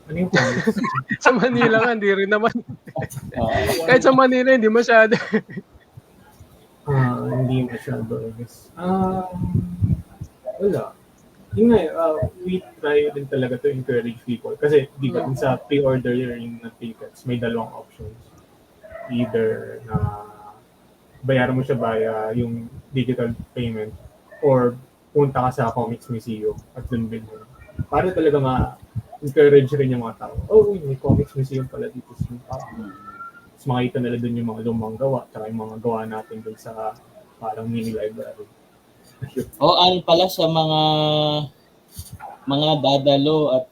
Ano yung comics? Sa Manila nga, hindi rin naman. Kahit sa Manila, hindi masyado. Hindi masyado, I guess. Wala. Yun nga, we try din talaga to encourage people. Kasi, di ba, sa pre-ordering ng tickets, may dalawang options. Either na bayaran mo siya via yung digital payment or punta ka sa Comics Museum at dun din mo. Para talaga ma-encourage rin yung mga tao. May Comics Museum pala dito sa Pablo. Tapos makita nila dun yung mga lumang gawa tsaka yung mga gawa natin dun sa parang mini library. Pala sa mga dadalo at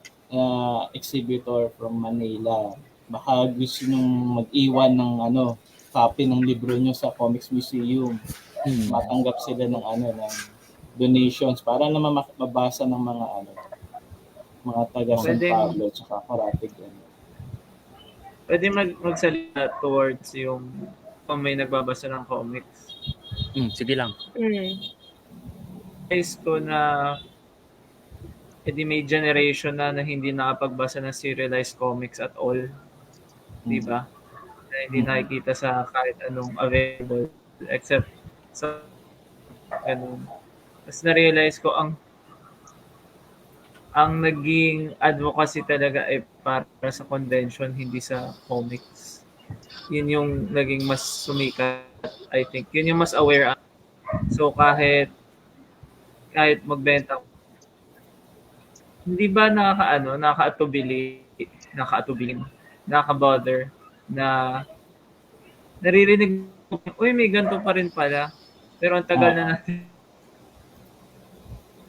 exhibitor from Manila. Baka gusto nyong mag-iwan ng copy ng libro nyo sa Comics Museum. Matanggap sila ng ng donations para naman mabasa ng mga taga San Pwedeng- Pablo tsaka Karatig. Pwede magsalita towards yung kung may nagbabasa ng comics. Sige lang. Guys ko na edi may generation na hindi nakapagbasa ng serialized comics at all. Di ba? Na hindi nakikita sa kahit anong available except sa ganun. Tapos na-realize ko ang naging advocacy talaga ay para sa convention, hindi sa comics. Yun yung naging mas sumikat, I think. Yun yung mas aware. So kahit magbenta, hindi ba nakaka-bother na naririnig mo, uy, may ganito pa rin pala. Pero ang tagal na natin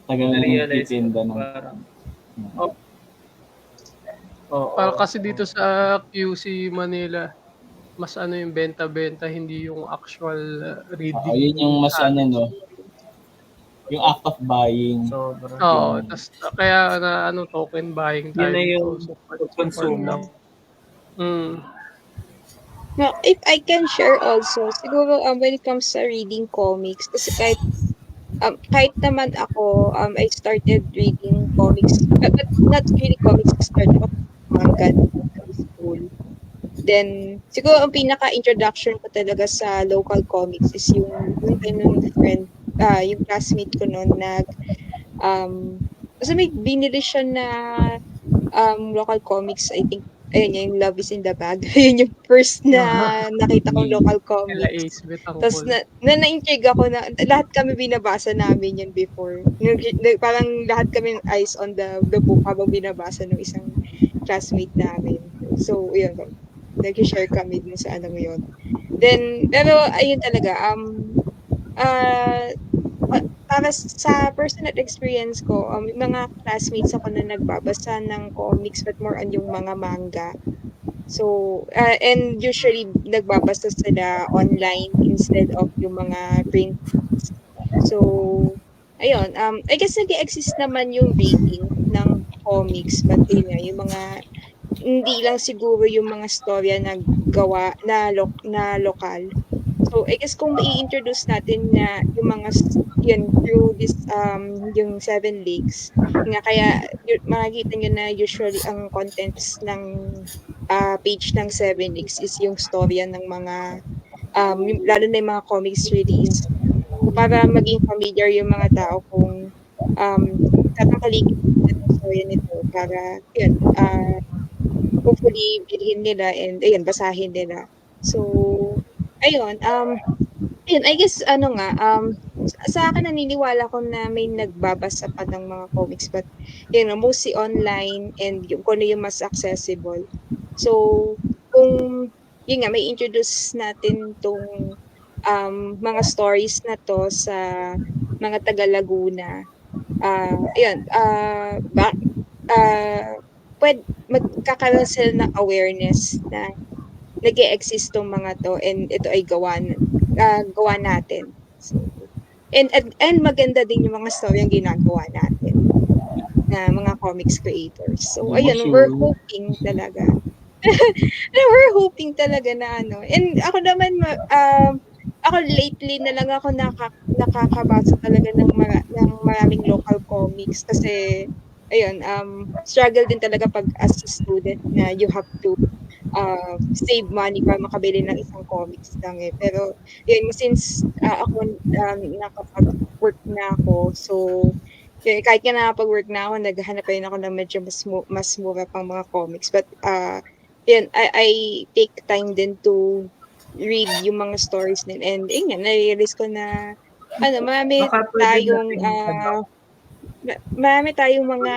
Tagal na na-realize nagtitinda ng parang Kasi dito sa QC Manila, mas yung benta-benta, hindi yung actual reading. yun yung mas yung act of buying. sobra. Oo, tas kaya na token buying tayo. Yun na yung dito. consume. Now, if I can share also, siguro when it comes sa reading comics, kasi kahit naman ako, I started reading comics, but not really comics, I started off manga in school. Then, siguro ang pinaka-introduction ko talaga sa local comics is yung time ng friend, yung classmate ko noon kasi may binili siya na local comics, I think, ayun yung Love is in the Bag. Yun yung first na nakita kong local Kila comics. Ace Betangkol. Tapos na-intrigue ako na lahat kami binabasa namin yun before. Parang lahat kami eyes on the book habang binabasa ng isang classmate namin. So, yun. Nag-share kami dun sa yun. Then, pero ayun talaga, para sa personal experience ko, mga classmates ako na nagbabasa ng comics but more on yung mga manga. So, and usually nagbabasa sila online instead of yung mga print. So, ayun, I guess nag-exist naman yung reading ng comics but yun nga, yung mga hindi lang siguro yung mga storya na gawa na lokal. So, I guess kung i-introduce natin na yung mga yun through this yung Seven Lakes, nga kaya makikita nyo na usually ang contents ng page ng Seven Lakes is yung storya ng mga lalo na yung mga comics release. So, para maging familiar yung mga tao kung tatangkalikin yung storya nito para yun, hopefully bilhin nila and ayun, basahin nila. So, ayun, I guess sa akin naniniwala ko na may nagbabasa pa ng mga comics but mostly online and kung ano yung mas accessible. So, kung yun nga, may introduce natin tong mga stories na to sa mga taga Laguna. Magkakaroon sila ng awareness na nag-e-exist tong mga to and ito ay gawa natin. So, and maganda din yung mga story ang ginagawa natin na mga comics creators. So, ayun, we're hoping talaga. We're hoping talaga na And ako naman, ako lately na lang ako nakakabasa talaga ng maraming local comics kasi ayun, struggle din talaga pag as a student na you have to save money para makabili ng isang comics lang eh. Pero yun, since ako nakapag-work na ako, so yun, kahit nga nakapag-work na ako, naghahanap pa rin ako ng medyo mas mura pang mga comics. But yun, I take time din to read yung mga stories nila. And yun, na-realize ko na marami tayong mga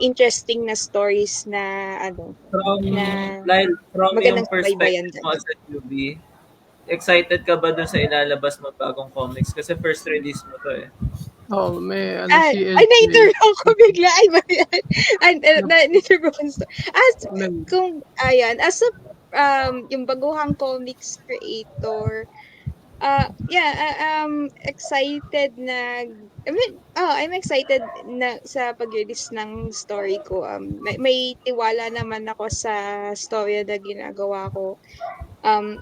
interesting na stories na From magandang yung perspective subaybayan mo sa QB, excited ka ba dun sa ilalabas mo bagong comics? Kasi first release mo to eh. Oh, may ano Ay, si ay, na-interrupt ako bigla. Ay, na-interrupt ako. As, Mel. as a, yung baguhang comics creator, excited na, I'm excited na sa pag-release ng story ko. May tiwala naman ako sa storya na ginagawa ko.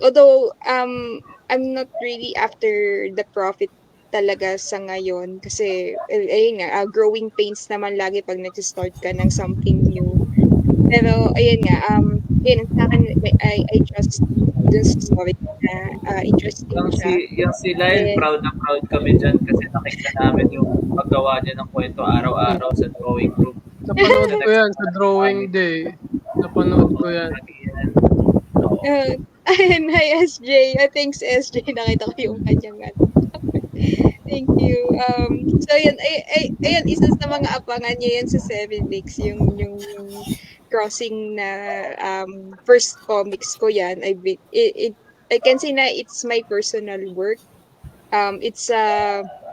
Although, I'm not really after the profit talaga sa ngayon kasi ayun nga, growing pains naman lagi pag nag-start ka ng something new. Pero ayun nga, yun sa akin, I trust dun sa story na interesting siya. Yung si Lyle, Eh, proud na proud kami dyan kasi nakita namin yung paggawa niya ng kwento araw-araw sa drawing room. Napanood ko yan sa drawing day. Napanood ko yan. ayun, hi SJ. Thanks SJ. Nakita ko yung kanyang Thank you. So yun, ayun, isa sa mga abangan niya yan sa Seven Lakes, yung crossing na first comics ko yan. I can say na it's my personal work. It's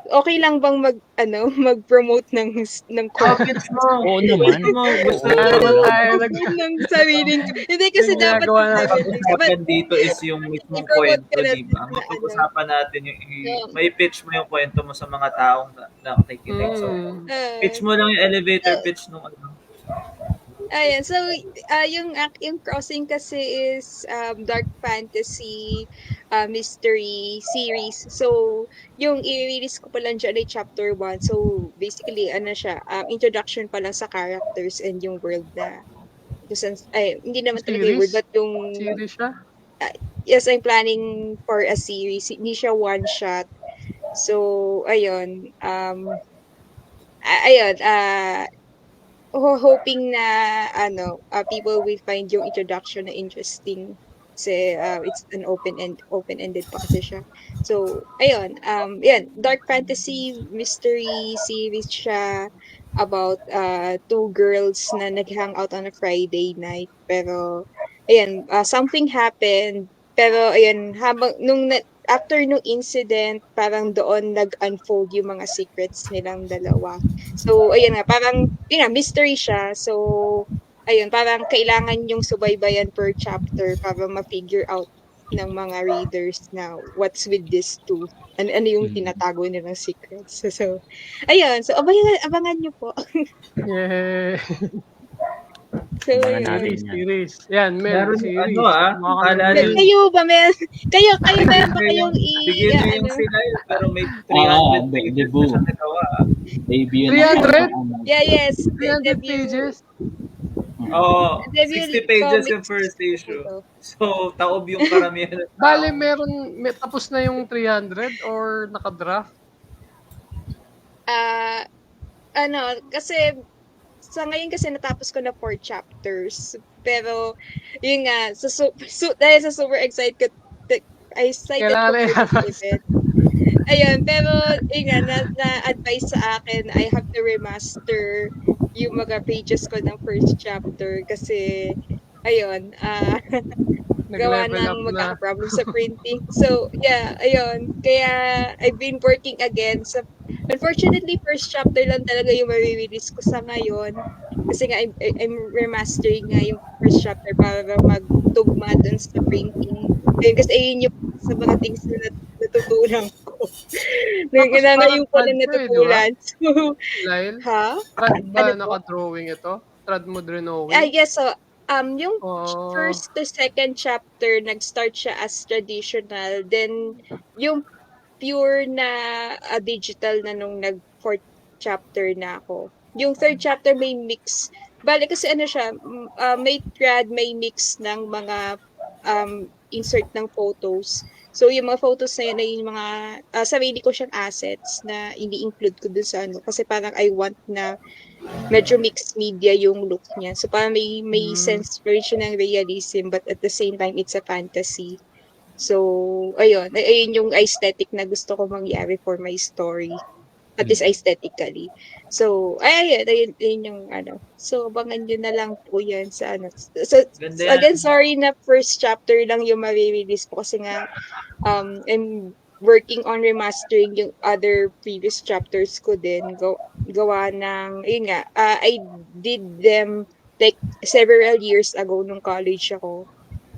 okay lang bang mag-promote ng comics? Pitch mo. Oo naman. Pitch mo. Gusto Oo, Kaya naman oo. tayo ng sariling hindi kasi Yung dapat ginagawa sa natin. Seven Lakes. But pag-usapan dito is yung mismong i-promote kwento, ka na di ba? na Mapag-usapan natin yung, Yeah. may pitch mo yung kwento mo sa mga taong nakikinig. So, pitch mo lang yung elevator pitch nung ano. Ayan, so yung crossing kasi is dark fantasy mystery series. So yung i-release ko pa lang dyan ay chapter 1. So basically ano siya, introduction pa lang sa characters and yung world na hindi naman talaga yung world but yung Series siya? yes, I'm planning for a series. Hindi siya one shot. So ayun, hoping na people will find yung introduction na interesting kasi it's an open-ended pa kasi siya. So ayun, yan, dark fantasy mystery series siya about two girls na nag-hang out on a Friday night, pero ayan, something happened, pero ayan, after nung incident, parang doon nag-unfold yung mga secrets nilang dalawa. So, ayun nga, parang, yun nga, mystery siya. So, ayun, parang kailangan yung subaybayan per chapter para ma-figure out ng mga readers na what's with this two. Ano yung tinatago nilang secrets. So, ayun. So, abangan nyo po. Yeah. So, Abangan yun. natin yan. Series. Yan, Mel, Meron series. akala nyo, Kayo ba, Mel? Kayo meron ba kayong bigyan nyo yung si Lyle, pero may 300 pages debut. na siya nagawa. Debut 300? Yeah, yes. 300 pages? Oo, Debut 60 pages yung comics. first issue. So, taob yung karamihan ng tao. Bale, tapos na yung 300 or naka-draft? Kasi sa ngayon kasi natapos ko na 4 chapters. Pero, yun nga, dahil sa super excited Kailangan ko na for this event. Ayun, pero, yun nga, na-advise sa akin, I have to remaster yung mga pages ko ng first chapter kasi, ayun, gawa Nag-level up ng na. magkaka-problem sa printing. So, yeah, ayun. Kaya, I've been working again sa unfortunately, first chapter lang talaga yung ma-release ko sa ngayon. Kasi nga, I'm remastering nga yung first chapter para magtugma dun sa printing. Kasi ayun yung sa mga things na natutunan ko. Ngayon ko lang natutunan. So, Lyle? ha? Trad ba Ano po? naka-drawing ito? Trad mo drawing? Yes, so, yung Oh. first to second chapter, nag-start siya as traditional. Then, yung pure na digital na nung nag-fourth chapter na ako. Yung third chapter may mix. Bale kasi ano siya, may thread, may mix ng mga insert ng photos. So yung mga photos na yun ay yung mga sarili ko siyang assets na ini-include ko dun sa ano. Kasi parang I want na medyo mixed media yung look niya. So parang may sense version ng realism but at the same time it's a fantasy. So, ayun yung aesthetic na gusto ko mangyari for my story. At least aesthetically. So, ayun yung ano. So, abangan nyo na lang po yan sa ano. So, Ganda yan. again, sorry na first chapter lang yung ma-release po kasi nga, I'm working on remastering yung other previous chapters ko din. Gawa ng, yun nga, I did them like several years ago nung college ako.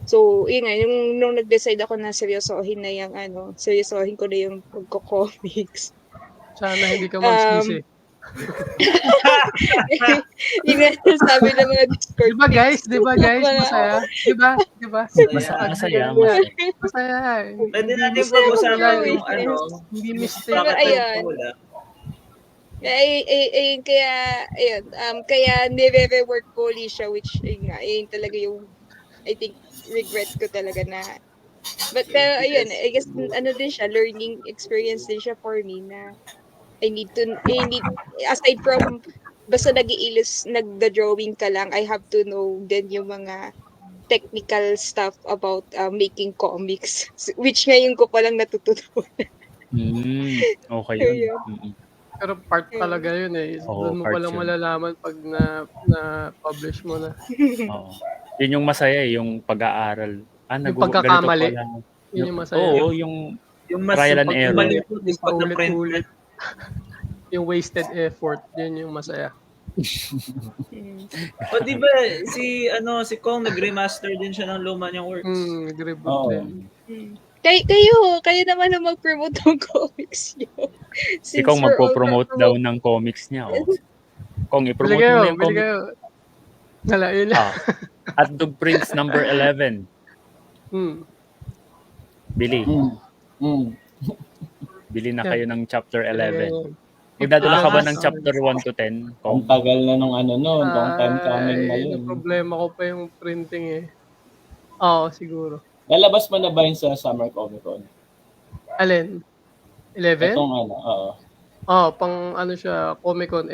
So, yun nga, nung nag-decide ako na seryosohin na yung seryosohin ko na yung pagko-comics. Sana hindi ka magsisi. Yun nga, sabi ng mga Discord. Di ba guys? Masaya? Di ba? Masaya. Masaya. Pwede natin pag-usapan yung Hindi mistake. Pero ayun. Kaya nire-rework ko ulit siya, which ayun talaga yung I think regret ko talaga na. Pero ayun, I guess din siya, learning experience din siya for me na I need aside from basta nagda-drawing ka lang, I have to know din yung mga technical stuff about making comics, which ngayon ko palang natutunan. Okay yun. Pero part talaga yun eh. Doon mo palang malalaman pag na-publish mo na. Oo. Yun yung masaya yung pag-aaral. Yung pagkakamali. Yun yung masaya. Oo, yung trial and error. Paulit-ulit. Yung wasted effort, yun yung masaya. O di ba si Kong nag-remaster din siya ng luma niyang works. Nag-reboot din. Kayo naman ang mag-promote ng comics niyo. Si Kong magpo-promote daw ng comics niya. Kong, i-promote mo na yung comics. Wala, yun lang. At Dog Prince number 11. Bili. Bili na kayo ng chapter 11. Magdadala ka ba ng chapter 1 to 10? Ang tagal na nung long time coming na yun. Problema ko pa yung printing eh. Oo, siguro. Lalabas mo na ba yun sa Summer Comic Con? Alin? 11? Itong pang siya, Comic Con.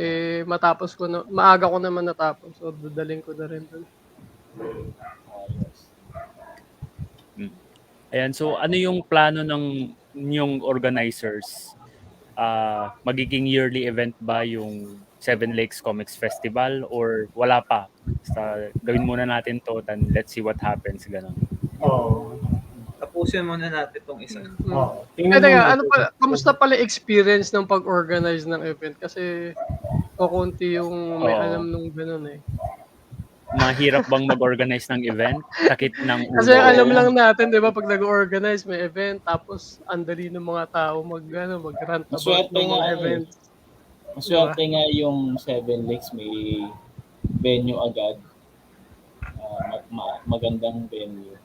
Matapos ko na, maaga ko naman natapos. So, dadaling ko na rin doon. Ayan, so ano yung plano ng yung organizers? Magiging yearly event ba yung Seven Lakes Comics Festival or wala pa? Basta gawin muna natin to and let's see what happens. Ganun. Tapusin muna natin itong isa. Kamusta pala experience ng pag-organize ng event? Kasi kukunti yung may alam nung ganun eh. Mahirap bang mag-organize ng event? Sakit ng ulo. Kasi alam lang natin, di ba, pag nag-organize may event, tapos andali ng mga tao mag-rant about ng mga event. Maswerte nga yung Seven Lakes may venue agad. Magandang venue.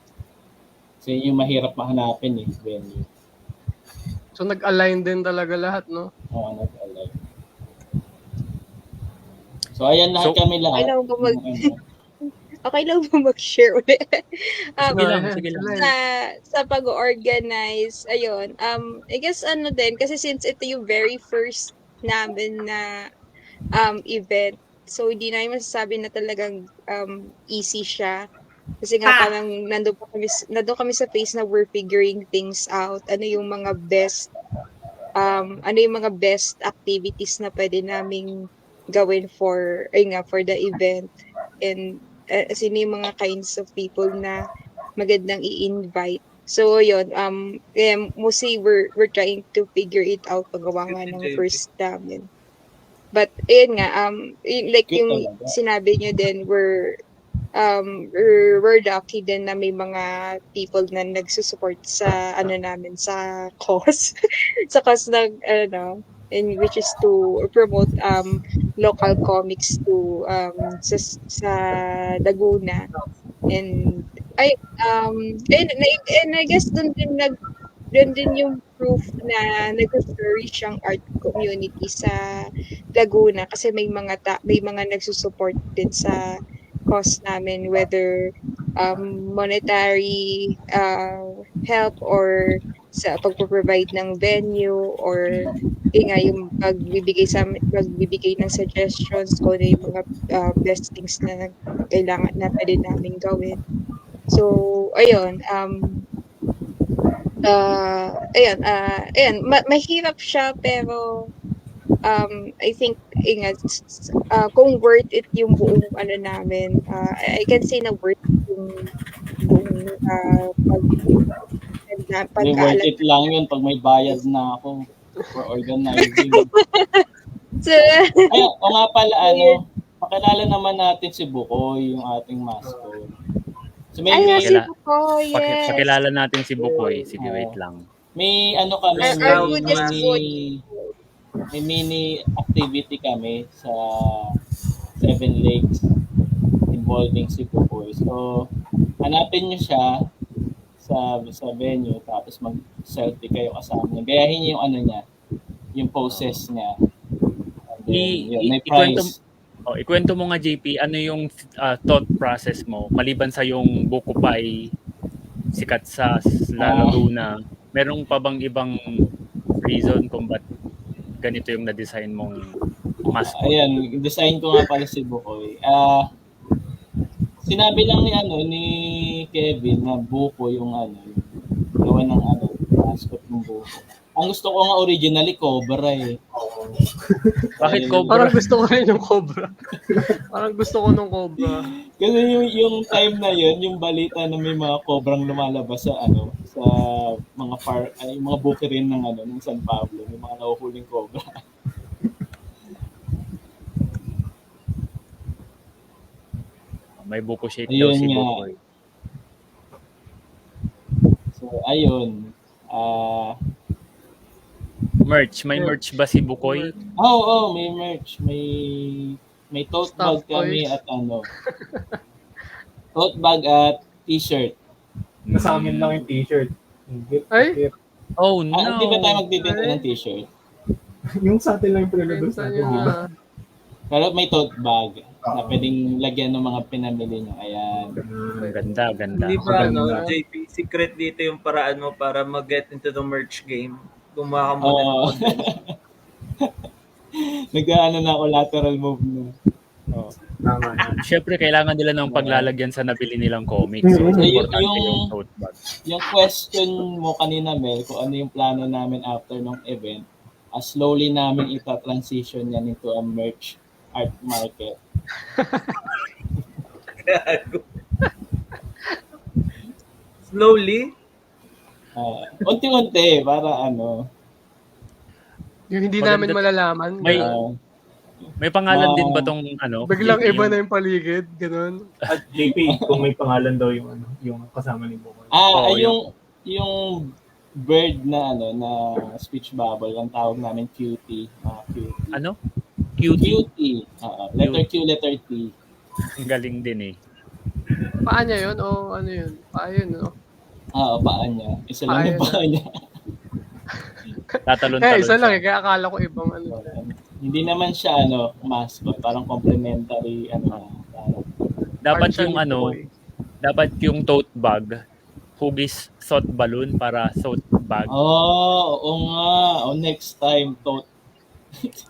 Kasi yung mahirap mahanapin venue. So nag-align din talaga lahat, no? Oo, nag-align. So ayan lahat kami lahat. Okay lang ba mag-share ulit? Sige lang. Sa pag-organize, ayun. I guess din, kasi since ito yung very first namin na event, so hindi namin masasabi na talagang easy siya. Kasi nga parang nandun kami sa phase na we're figuring things out. Ano yung mga best activities na pwede naming gawin for the event, and sino yung mga kinds of people na magandang i-invite. So yun, mostly we're trying to figure it out paggawa nga ng first namin. But ayun nga, like yung sinabi nyo din, we're lucky din na may mga people na nagsusupport sa namin, sa cause sa cause ng and which is to promote local comics to sa Laguna, and I guess doon din yung proof na nag-flourish ang art community sa Laguna, kasi may mga nagsusupport din sa cause namin, whether monetary help or sa pagpo-provide ng venue, or yung magbibigay ng suggestions kung ano yung mga best things na kailangan na pwede namin gawin. So ayun, mahirap siya, pero I think kung worth it yung buong namin, I can say na worth yung buong May worth it lang yun pag may bayad na ako for organizing. Ay, o nga pala, pakilala naman natin si Bukoy, yung ating mascot. So may, Ay, may, si Bukoy, yes. Pakilala natin si Bukoy. Sige, wait lang. may ano kami, Our goodest boy. may mini activity kami sa Seven Lakes involving si Bukoy. So, hanapin niyo siya sa venue, tapos mag-selfie kayo kasama niya. Gayahin niyo yung ano niya, yung poses niya. And then, yun, may prize. Ikwento mo nga, JP, ano yung thought process mo maliban sa yung buko pa ay sikat sa Laguna. Merong pa bang ibang reason kung ba't ganito yung na-design mong mascot? Ayan, design ko nga pala si Bukoy. Sinabi lang ni Kevin na buko yung gawa ng mascot ng buko. Ang gusto ko nga originally Cobra eh. Bakit Cobra? Parang gusto ko rin yung Cobra. Parang gusto ko nung Cobra. Kasi yung time na yun, yung balita na may mga kobrang lumalabas sa sa mga mga bukirin ng San Pablo, may mga nahuhuling cobra. May buko shape daw si Bukoy. So ayun. Merch, may merch ba si Bukoy? Oo, may merch, may tote bag kami at tote bag at t-shirt. Sa amin lang yung t-shirt. Ay? Oh no. Hindi ba tayo magbibenta ng t-shirt? Yung sa atin lang yung pinalabas Minsan natin, yung, di ba? Pero may tote bag na pwedeng lagyan ng mga pinamili nyo. Ayan. Ganda. Hindi ba, JP, secret dito yung paraan mo para mag-get into the merch game? Gumawa ka muna ng content. Nag-ano na ako, lateral move na. Tama yan. Siyempre, kailangan nila ng paglalagyan sa nabili nilang comics. So, So, importante yung- yung tote bag. Yung question mo kanina, Mel, kung ano yung plano namin after ng event, slowly namin ita-transition yan into a merch art market. Slowly? Unti-unti, para yung hindi Maganda- namin malalaman. May- ah, May pangalan din ba tong biglang JP, iba na yung paligid, ganun. At JP, kung may pangalan daw yung kasama ni Bukoy. Oo, yung bird na na speech bubble, ang tawag namin cutie. Cutie. Ano? Cutie. Cutie. Letter Q, letter T. Ang galing din eh. Paa niya yun o ano yun? Paa yun, no? Paa niya. Isa lang yung Paa paa niya. Tatalon-talon Isa lang siya. kaya akala ko ibang ano. Hindi naman siya mascot, parang complimentary Dapat Part siya yung ni Bukoy. dapat yung tote bag, hugis thought balloon para thought bag. oo nga. Next time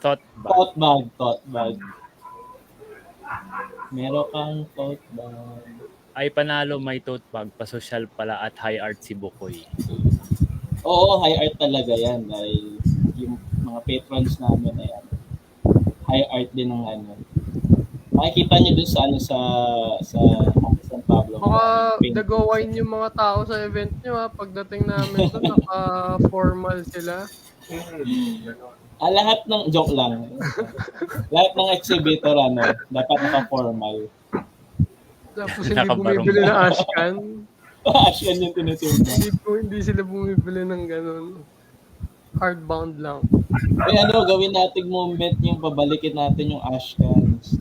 Thought bag. tote bag. Meron kang tote bag. Ay panalo may tote bag, pa-social pala at high art si Bukoy. Oo, high art talaga yan dahil yung mga patrons namin na yan. High art din ng makikita nyo dun sa San Pablo. Baka Pink. nagawain yung mga tao sa event nyo ha. Pagdating namin doon, naka-formal sila. Lahat ng, joke lang. Lahat ng exhibitor, dapat naka-formal. Tapos hindi Nakabarong. bumibili na ashcan. Asian yung tinutunan. Hindi sila bumibili ng ganun. Hardbound lang. Gawin nating moment yung babalikin natin yung ashcans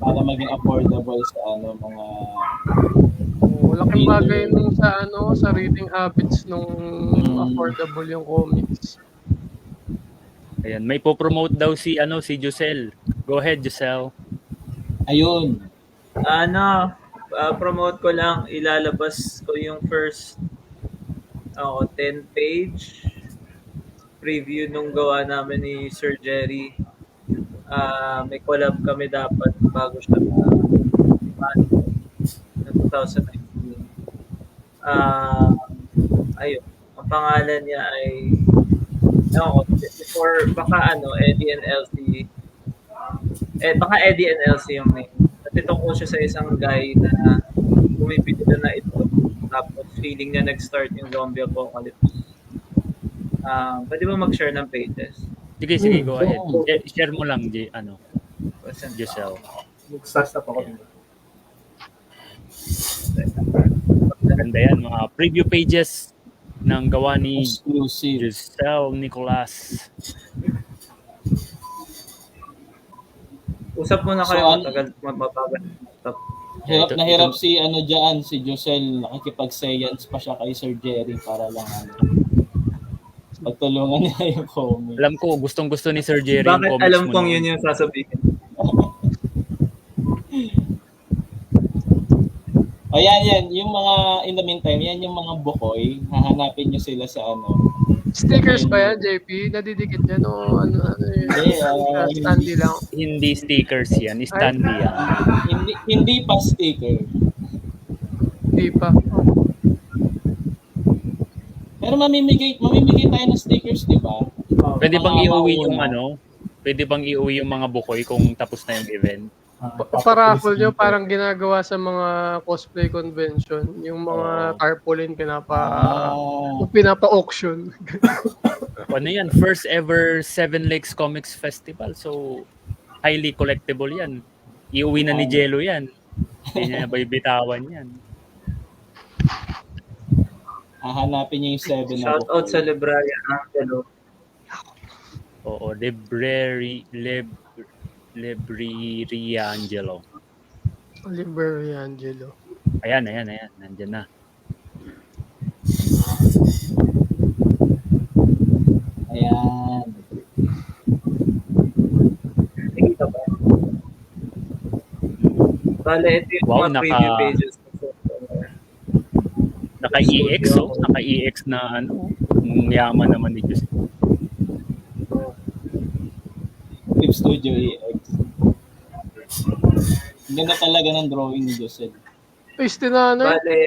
para maging affordable sa mga Laking bagay nung sa reading habits nung affordable yung comics. Ayan, may po-promote daw si Giselle. Go ahead, Giselle. ayun. Promote ko lang, ilalabas ko yung first 10-page preview nung gawa namin ni Sir Jerry. May collab kami dapat bago siya na 2019. Ayun, ang pangalan niya ay before baka Eddie and Elsie. Baka Eddie and Elsie yung name. Kasi tungkol siya sa isang guy na pumipigil na ito. Tapos feeling niya nag-start yung zombie apocalypse. Pwede ba mag-share ng pages? Sige, go ahead. Oo. Share mo lang, Kasi, Giselle. Mag-start up ako. Maganda yan, mga preview pages ng gawa ni Exclusive. Giselle Nicolas. usap muna kayo, So, matagal mababagal. Hirap Ito- na hirap ito- si si Josel, nakikipag-science pa siya kay Sir Jerry para lang pagtulungan niya yung comic. Alam ko, gustong-gusto ni Sir Jerry yung Bakit comics alam mo kong noon. yun yung sasabihin? O yan, yung mga, in the meantime, yan yung mga bukoy, hahanapin nyo sila sa Stickers ba yan, JP? Nadidikit yan o ano yun? Yeah, Standy lang. Hindi stickers yan, standy yan. hindi pa sticker. Hindi pa. Pero mamimigay tayo ng stickers, di ba? Pwede bang Mga iuwi mauna. yung Pwede bang iuwi yung mga bukoy kung tapos na yung event? Paraffle nyo parang ginagawa sa mga cosplay convention. Yung mga tarpaulin pinapa-auction. Ano yan? First ever Seven Lakes Comics Festival. So, highly collectible yan. Iuwi na ni Jello yan. Hindi niya bibitawan yan. Hahanapin niyo yung 7 na Shout out sa Libraria Angelo. Oo, Libreria Angelo. Library Angelo. Ayan. Nandyan na. Ayan. Nakita ba? Bale, ito yung Wow, mga preview pages. Naka-EX, Naka-EX na yaman naman ni Jose. Clip Studio EX. Ang ganda talaga ng drawing ni Josel. Paste na ano? Bale,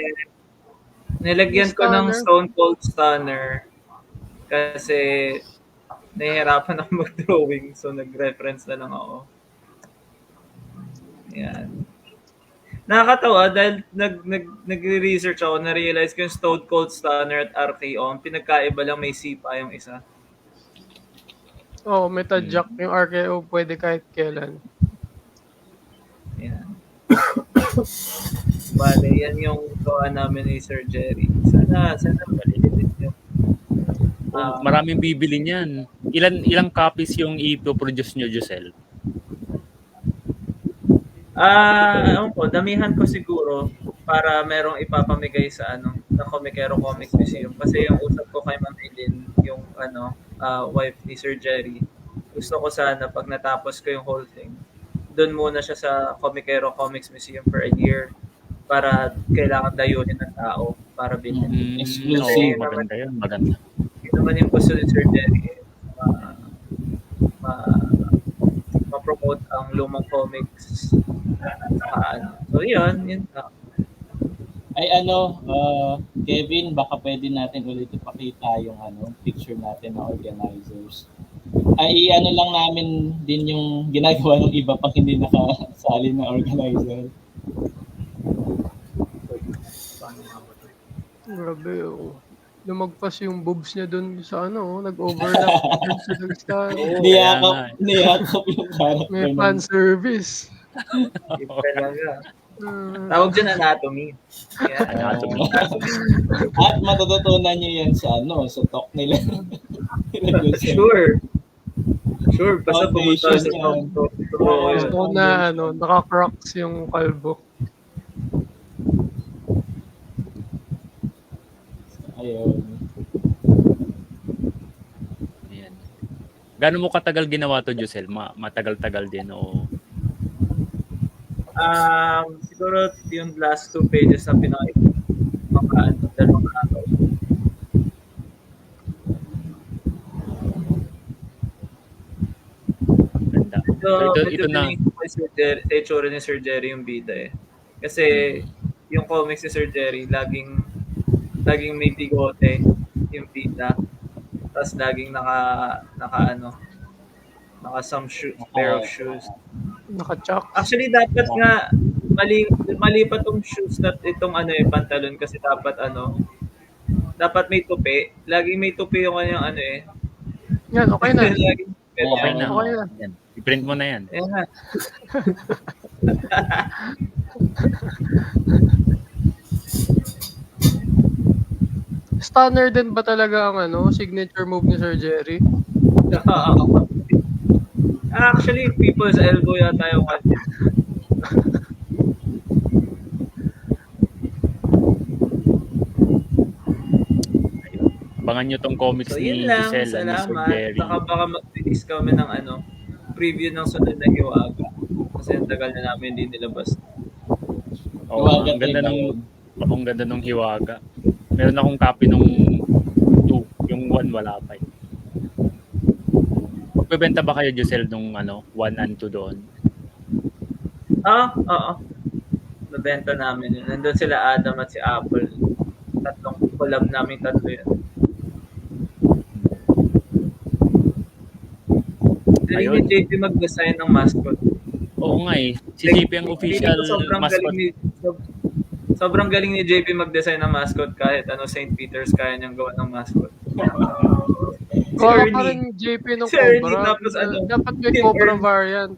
nilagyan ko ng Stone Cold Stunner kasi nahihirapan ako mag-drawing, so nag-reference na lang ako. Yan. Nakakatawa dahil nagre-research ako, na-realize ko yung Stone Cold Stunner at RKO, ang pinagkaiba lang may C pa yung isa. Oh, may tadjak. Yung RKO pwede kahit kailan. Yan. Bale, yan yung gawa namin ni Sir Jerry. Sana malilit nyo. Maraming bibili niyan. Ilang copies yung i-produce nyo, Giselle? Ewan ko, damihan ko siguro para merong ipapamigay sa na Comicero Comics Museum. Kasi yung usap ko kay Ma'am Eileen, yung wife ni Sir Jerry, gusto ko sana pag natapos ko yung whole thing, doon muna siya sa Comicero Comics Museum for a year para kailangan dayunin ng tao para bilhin. Exclusive. Maganda yun. Maganda. Yun naman yung gusto ni Sir Jerry, ma-promote ang lumang comics. So yun. Ay Kevin, baka pwede natin ulit ipakita yung picture natin na organizers. Ay lang namin din yung ginagawa ng iba pang hindi nakasali na organizer. Grabe, oh. Lumagpas yung boobs niya dun sa nag-overlap dun sa nag-star. Niyakap yung character. May fan service. Iba talaga. Tawag dyan anatomy. Yeah. Anatomy. At matututunan nyo yan sa talk nila. Sure. Basta pumunta Foundation sa yan. talk. So na naka-cracks yung kalbo. Ayun. Ayan. Gano'n mo katagal ginawa to, Giselle? Matagal-tagal din o... Siguro yung last 2 pages na pinakita. Dalawang araw. Ganda. So, Ito na. Sa itsura ni Sir Jerry yung bida eh. Kasi yung comics ni Sir Jerry, laging may bigote yung bida. Tapos laging naka some pair of shoes. Naka-chuck. Actually, dapat nga mali pa tong shoes na itong ano pantalon kasi dapat may tupi. Laging may tupi yung kanyang ano eh. Yan, okay na. Laging Okay na. Okay na. Yan. I-print mo na yan. Ayan na. Stunner din ba talaga ang signature move ni Sir Jerry? Actually, people's elbow yata yung kanya. Abangan nyo tong comics So ni yun lang, Giselle and Sir salamat. Jerry. Saka baka mag-release kami ng preview ng sunod na Hiwaga. Kasi ang tagal na namin hindi nilabas. Oo, ang ganda ng Hiwaga. Meron akong copy nung 2, yung 1 wala pa. Magbebenta ba kayo, Giselle, nung 1 and 2 doon? Oo. Nabenta namin yun. Nandun sila Adam at si Apple. Tatlong collab namin tatlo yun. Galing ni Ayun. JP mag-design ng mascot. Oo nga eh. Si JP ang official mascot. Sobrang galing ni JP mag-design ng mascot kahit St. Peter's kaya niyang gawa ng mascot. Wala Ernie. pa rin JP ng Si Ernie, Cobra. tapos Dapat may si Cobra Ernie. variant.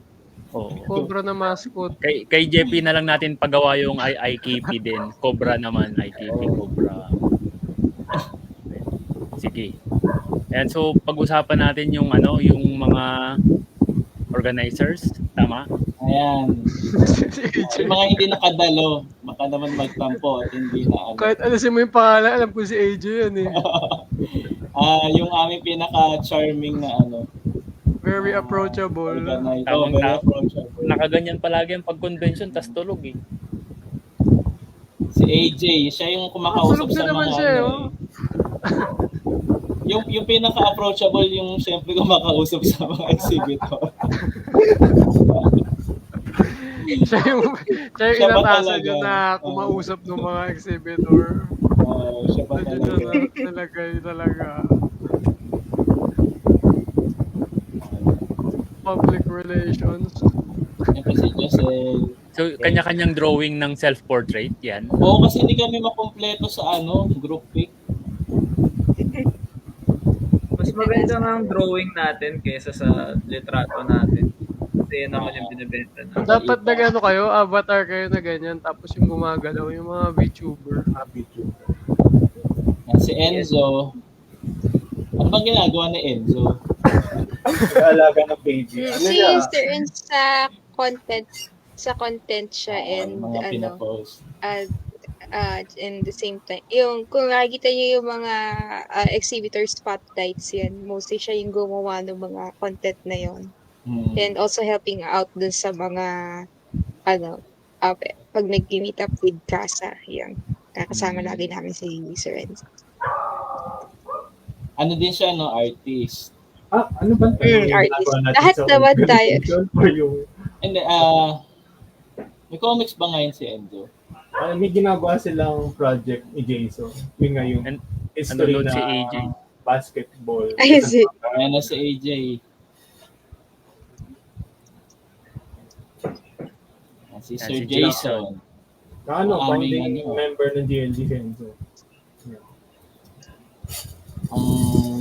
Oo. Cobra na mascot. Kay JP na lang natin pagawa yung IKP din. Cobra naman, IKP, Cobra. Sige. And so pag-usapan natin yung yung mga organizers, tama? Ayan. Yung mga hindi nakadalo, baka naman magtampo at hindi na Kahit alisin mo yung pangalan, alam ko si AJ yan eh. Yung aming pinaka-charming na Very approachable. organizer. Tamang Very tao. approachable. Nakaganyan palagi ang pag-convention, tas tulog eh. Si AJ, siya yung kumakausap Tulog na sa naman mga siya, yung pinaka-approachable yung siyempre kumakausap sa mga exhibitor. siya yung Siya ba inatasan talaga? niya na kumausap ng mga exhibitor. Siya pa talaga. Talaga. Public relations. Siyempre si Giselle. So kanya-kanyang drawing ng self-portrait, yan. Oo, kasi hindi kami makumpleto sa group pic. Mas maganda nga ang drawing natin kaysa sa litrato natin. Kasi yun naman yung binibenta natin. Dapat kayo, avatar kayo na ganyan, tapos yung gumagalaw, yung mga VTuber. Si Enzo. Ano bang ginagawa ni Enzo? Alaga ng page. Si Sir Ernst sa content siya and Mga pinapost. and the same time kung nakikita niyo yung mga exhibitor spotlights yan, mostly siya yung gumawa ng mga content na yon. And also helping out dun sa mga pag nag-meet up with Casa, yan kakasama lagi namin si Sir Ernst. Ano din siya, artist. Ano ba? Artist. Lahat naman tayo. And may comics ba ngayon si Enzo? May ginagawa silang project ni Jason. Yun nga yung history nanonood na si AJ. basketball. Ay, si Ayan na si AJ. Si Yan, Sir si Jason. Jason. Founding member ng GLG Senso. Ang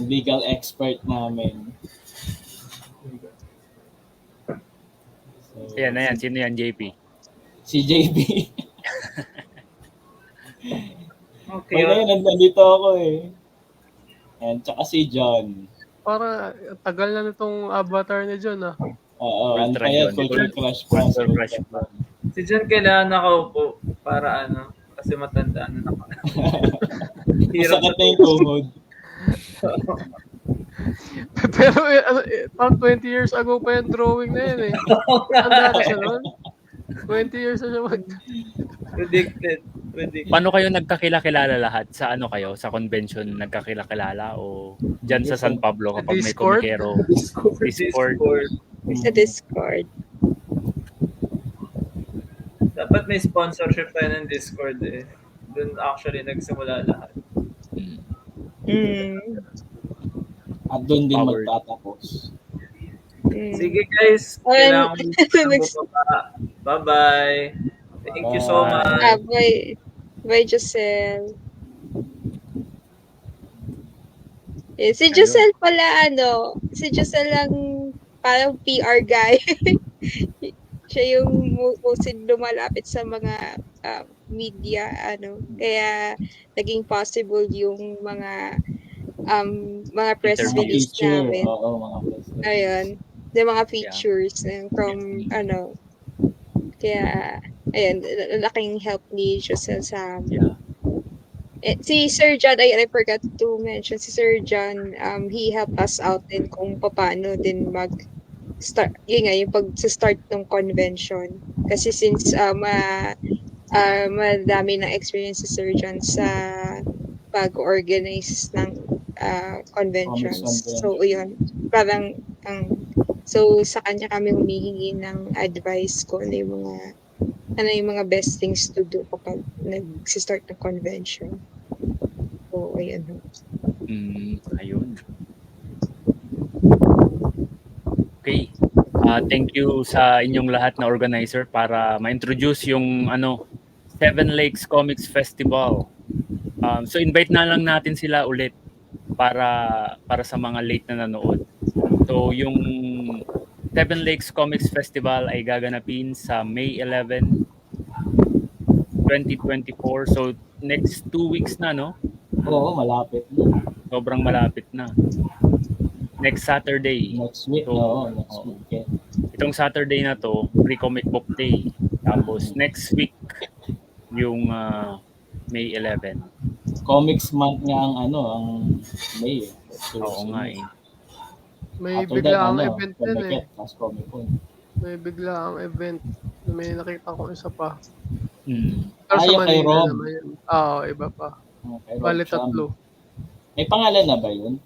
legal expert namin. So, Yan na yan. Sino yan, JP? Si JB. Okay. Nandito ako eh. And tsaka si John. Para tagal na nitong avatar ni John ah. Oo, ano Ultra pa yan? John. Culture Crush Culture Crush pa. Si John kailangan nakaupo para kasi matanda na ako. Masakit na yung tuhod. Pero parang 20 years ago pa yung drawing na yun eh. Tanda na siya nun. 20 years na siya Predicted. Paano kayo nagkakilala lahat? Sa kayo? Sa convention nagkakilala o dyan sa San Pablo kapag may Discord? komikero? Discord. sa Discord. Dapat may sponsorship tayo ng Discord eh. Doon actually nagsimula lahat. At doon din Powered. magtatapos. Sige guys, kailangan ko na bumaba. Bye-bye. Thank you so Bye. much. Bye, Giselle. Si Ayun. Giselle pala, si Giselle ang parang PR guy. Siya yung mostly lumalapit sa mga media, kaya naging possible yung mga press Interview. Mga release feature. namin. Oo, mga press release. Ayun, yung mga features from kaya ayun, laking help ni Giselle sa amin. Yeah. Si Sir John, I forgot to mention, si Sir John, he helped us out din kung paano din start, yun nga, yung pag-start ng convention. Kasi since madami na experience si Sir John sa pag-organize ng conventions. Convention. So, yun, parang, so sa kanya kami humihingi ng advice ko ano yung mga best things to do kapag nag-start ng convention. So, ayun. Ayun. Okay. Thank you sa inyong lahat na organizer para ma-introduce yung Seven Lakes Comics Festival. So invite na lang natin sila ulit para sa mga late na nanood. So yung Seven Lakes Comics Festival ay gaganapin sa May 11, 2024. So next 2 weeks na, no? Oo, malapit na. Sobrang malapit na. Next Saturday. Next week, So, next week. Itong Saturday na to, pre-comic book day. Tapos next week, yung May 11. Comics month nga ang May. So, Oo nga eh. May after biglaang that, event din eh. Tapos Comic Con. May biglaang event. May nakita ko isa pa. Mm. Pero sa Yung kay Manila Rob. naman yun. Oo, iba pa. Okay, Bali Rob Cham. 3. May pangalan na ba yun?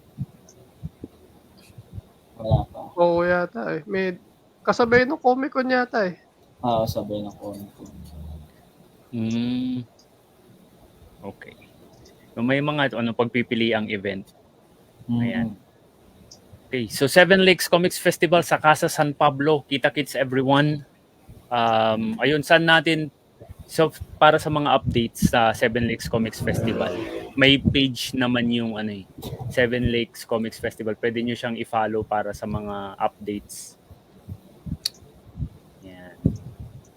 Wala pa. Oo yata eh. May kasabay ng Comic Con yata eh. Sabay na Comic Con. Okay. So may mga pagpipili ang event. Ayan. Okay, so Seven Lakes Comics Festival sa Casa San Pablo. Kita-kits everyone. Ayun, saan natin, so para sa mga updates sa Seven Lakes Comics Festival, may page naman yung Seven Lakes Comics Festival. Pwede nyo siyang i-follow para sa mga updates. Yan.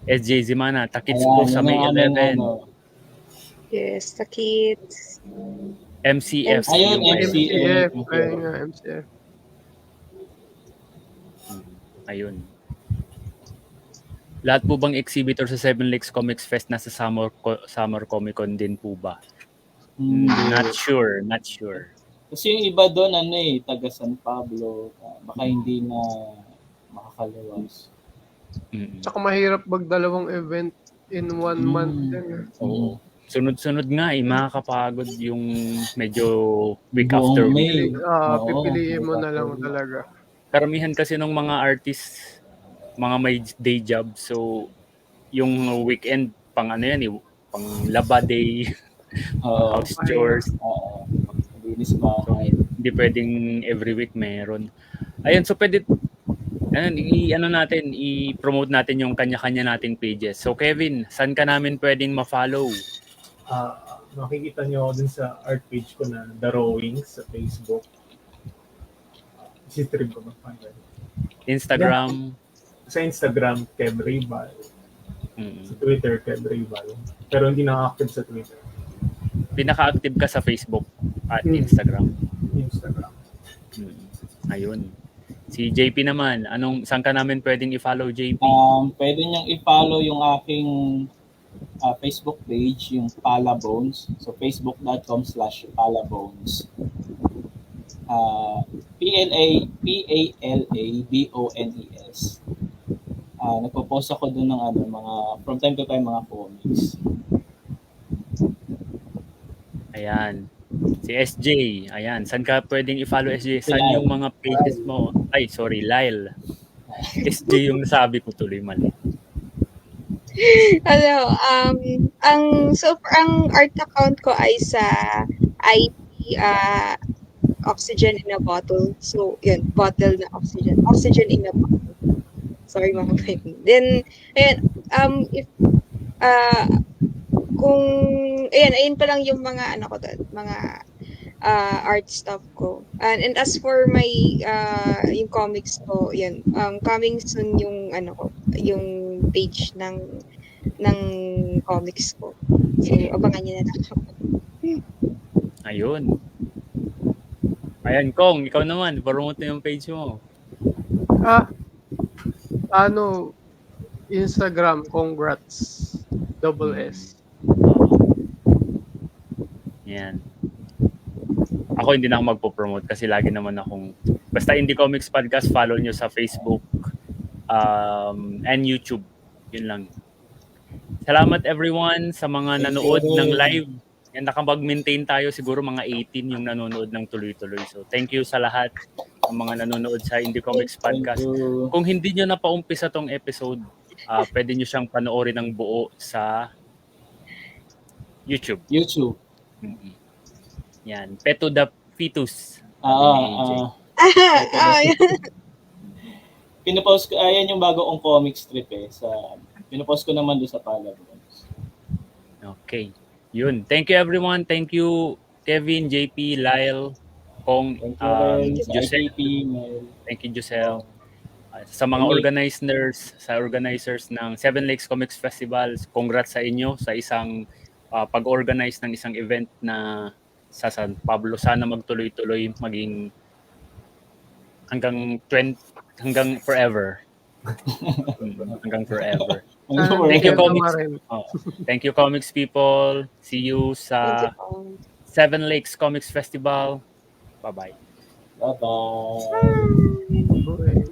SJ Zimana, takits po sa May 11. Yes, the kids. MCF. Ayun, yung MCF. Ayun nga, MCF. Ayun. Lahat po bang exhibitor sa Seven Lakes Comics Fest nasa Summer Comic Con din po ba? Not sure. Kasi yung iba doon, taga San Pablo. Baka hindi na makakalawas. Tsaka mahirap magdalawang event in 1 month din. Oo. Sunod-sunod nga makakapagod yung medyo week Buong after May. week. Pipiliin mo na lang talaga. Karamihan kasi ng mga artists, mga may day job. So, yung weekend, pang pang laba day, house chores. Linis ba? So, hindi pwedeng every week meron. Ayun, so pwede, i-promote natin yung kanya-kanya nating pages. So, Kevin, saan ka namin pwedeng ma-follow? Makikita nyo dun sa art page ko na Drawings sa Facebook. Stream ko mag-find. Instagram? Sa Instagram, Kev Rival. Mm. Sa Twitter, Kev Rival. Pero hindi na-active sa Twitter. Pinaka-active ka sa Facebook at Instagram? Instagram. Ayun. Si JP naman, saan ka namin pwedeng i-follow, JP? Pwede niyang i-follow yung aking Facebook page, yung Palabones. So, facebook.com/Palabones. Palabones. Nagpo-post ako doon ng mga, from time to time, mga comics. Ayan. Si SJ, ayan. Saan ka pwedeng i-follow, SJ? Saan Lyle. yung mga pages mo? Ay, sorry, Lyle. SJ yung sabi ko tuloy mali. Ang art account ko ay sa IP Oxygen in a Bottle. So, yun, bottle na oxygen. Oxygen in a bottle. Sorry, mga friend. Then, ayun, ah, kung, ayun pa lang yung mga ano ko doon, mga art stuff ko. And as for my yung comics ko, yun, coming soon yung ano ko, yung page ng comics ko. So, abangan niyo na lang. Ayun. Ayan, Kong, ikaw naman, promote na yung page mo. Instagram, congrats. Double S. Yan. Ako hindi na ako magpo-promote kasi lagi naman akong basta Indie Comics Podcast, follow nyo sa Facebook and YouTube. Yun lang. Salamat everyone sa mga nanood ng live. Yan, nakapag-maintain tayo siguro mga 18 yung nanonood ng tuloy-tuloy. So thank you sa lahat ng mga nanonood sa Indie Comics Podcast. Kung hindi nyo na paumpisa tong episode, pwede nyo siyang panoorin ng buo sa YouTube. Mm-hmm. Yan. Peto the Fetus. Pinopost ko, ayan yung bago kong comic strip pinopost ko naman doon sa Palabrons. Okay. Yun. Thank you everyone. Thank you Kevin, JP, Lyle, Kong, Josel. Thank you Josel. Sa mga organizers ng Seven Lakes Comics Festival, congrats sa inyo sa isang pag-organize ng isang event na sa San Pablo. Sana magtuloy-tuloy, maging hanggang forever. Hanggang forever. Thank you, comics. Thank you, comics people. See you sa Seven Lakes Comics Festival. Bye-bye. Bye-bye. Bye.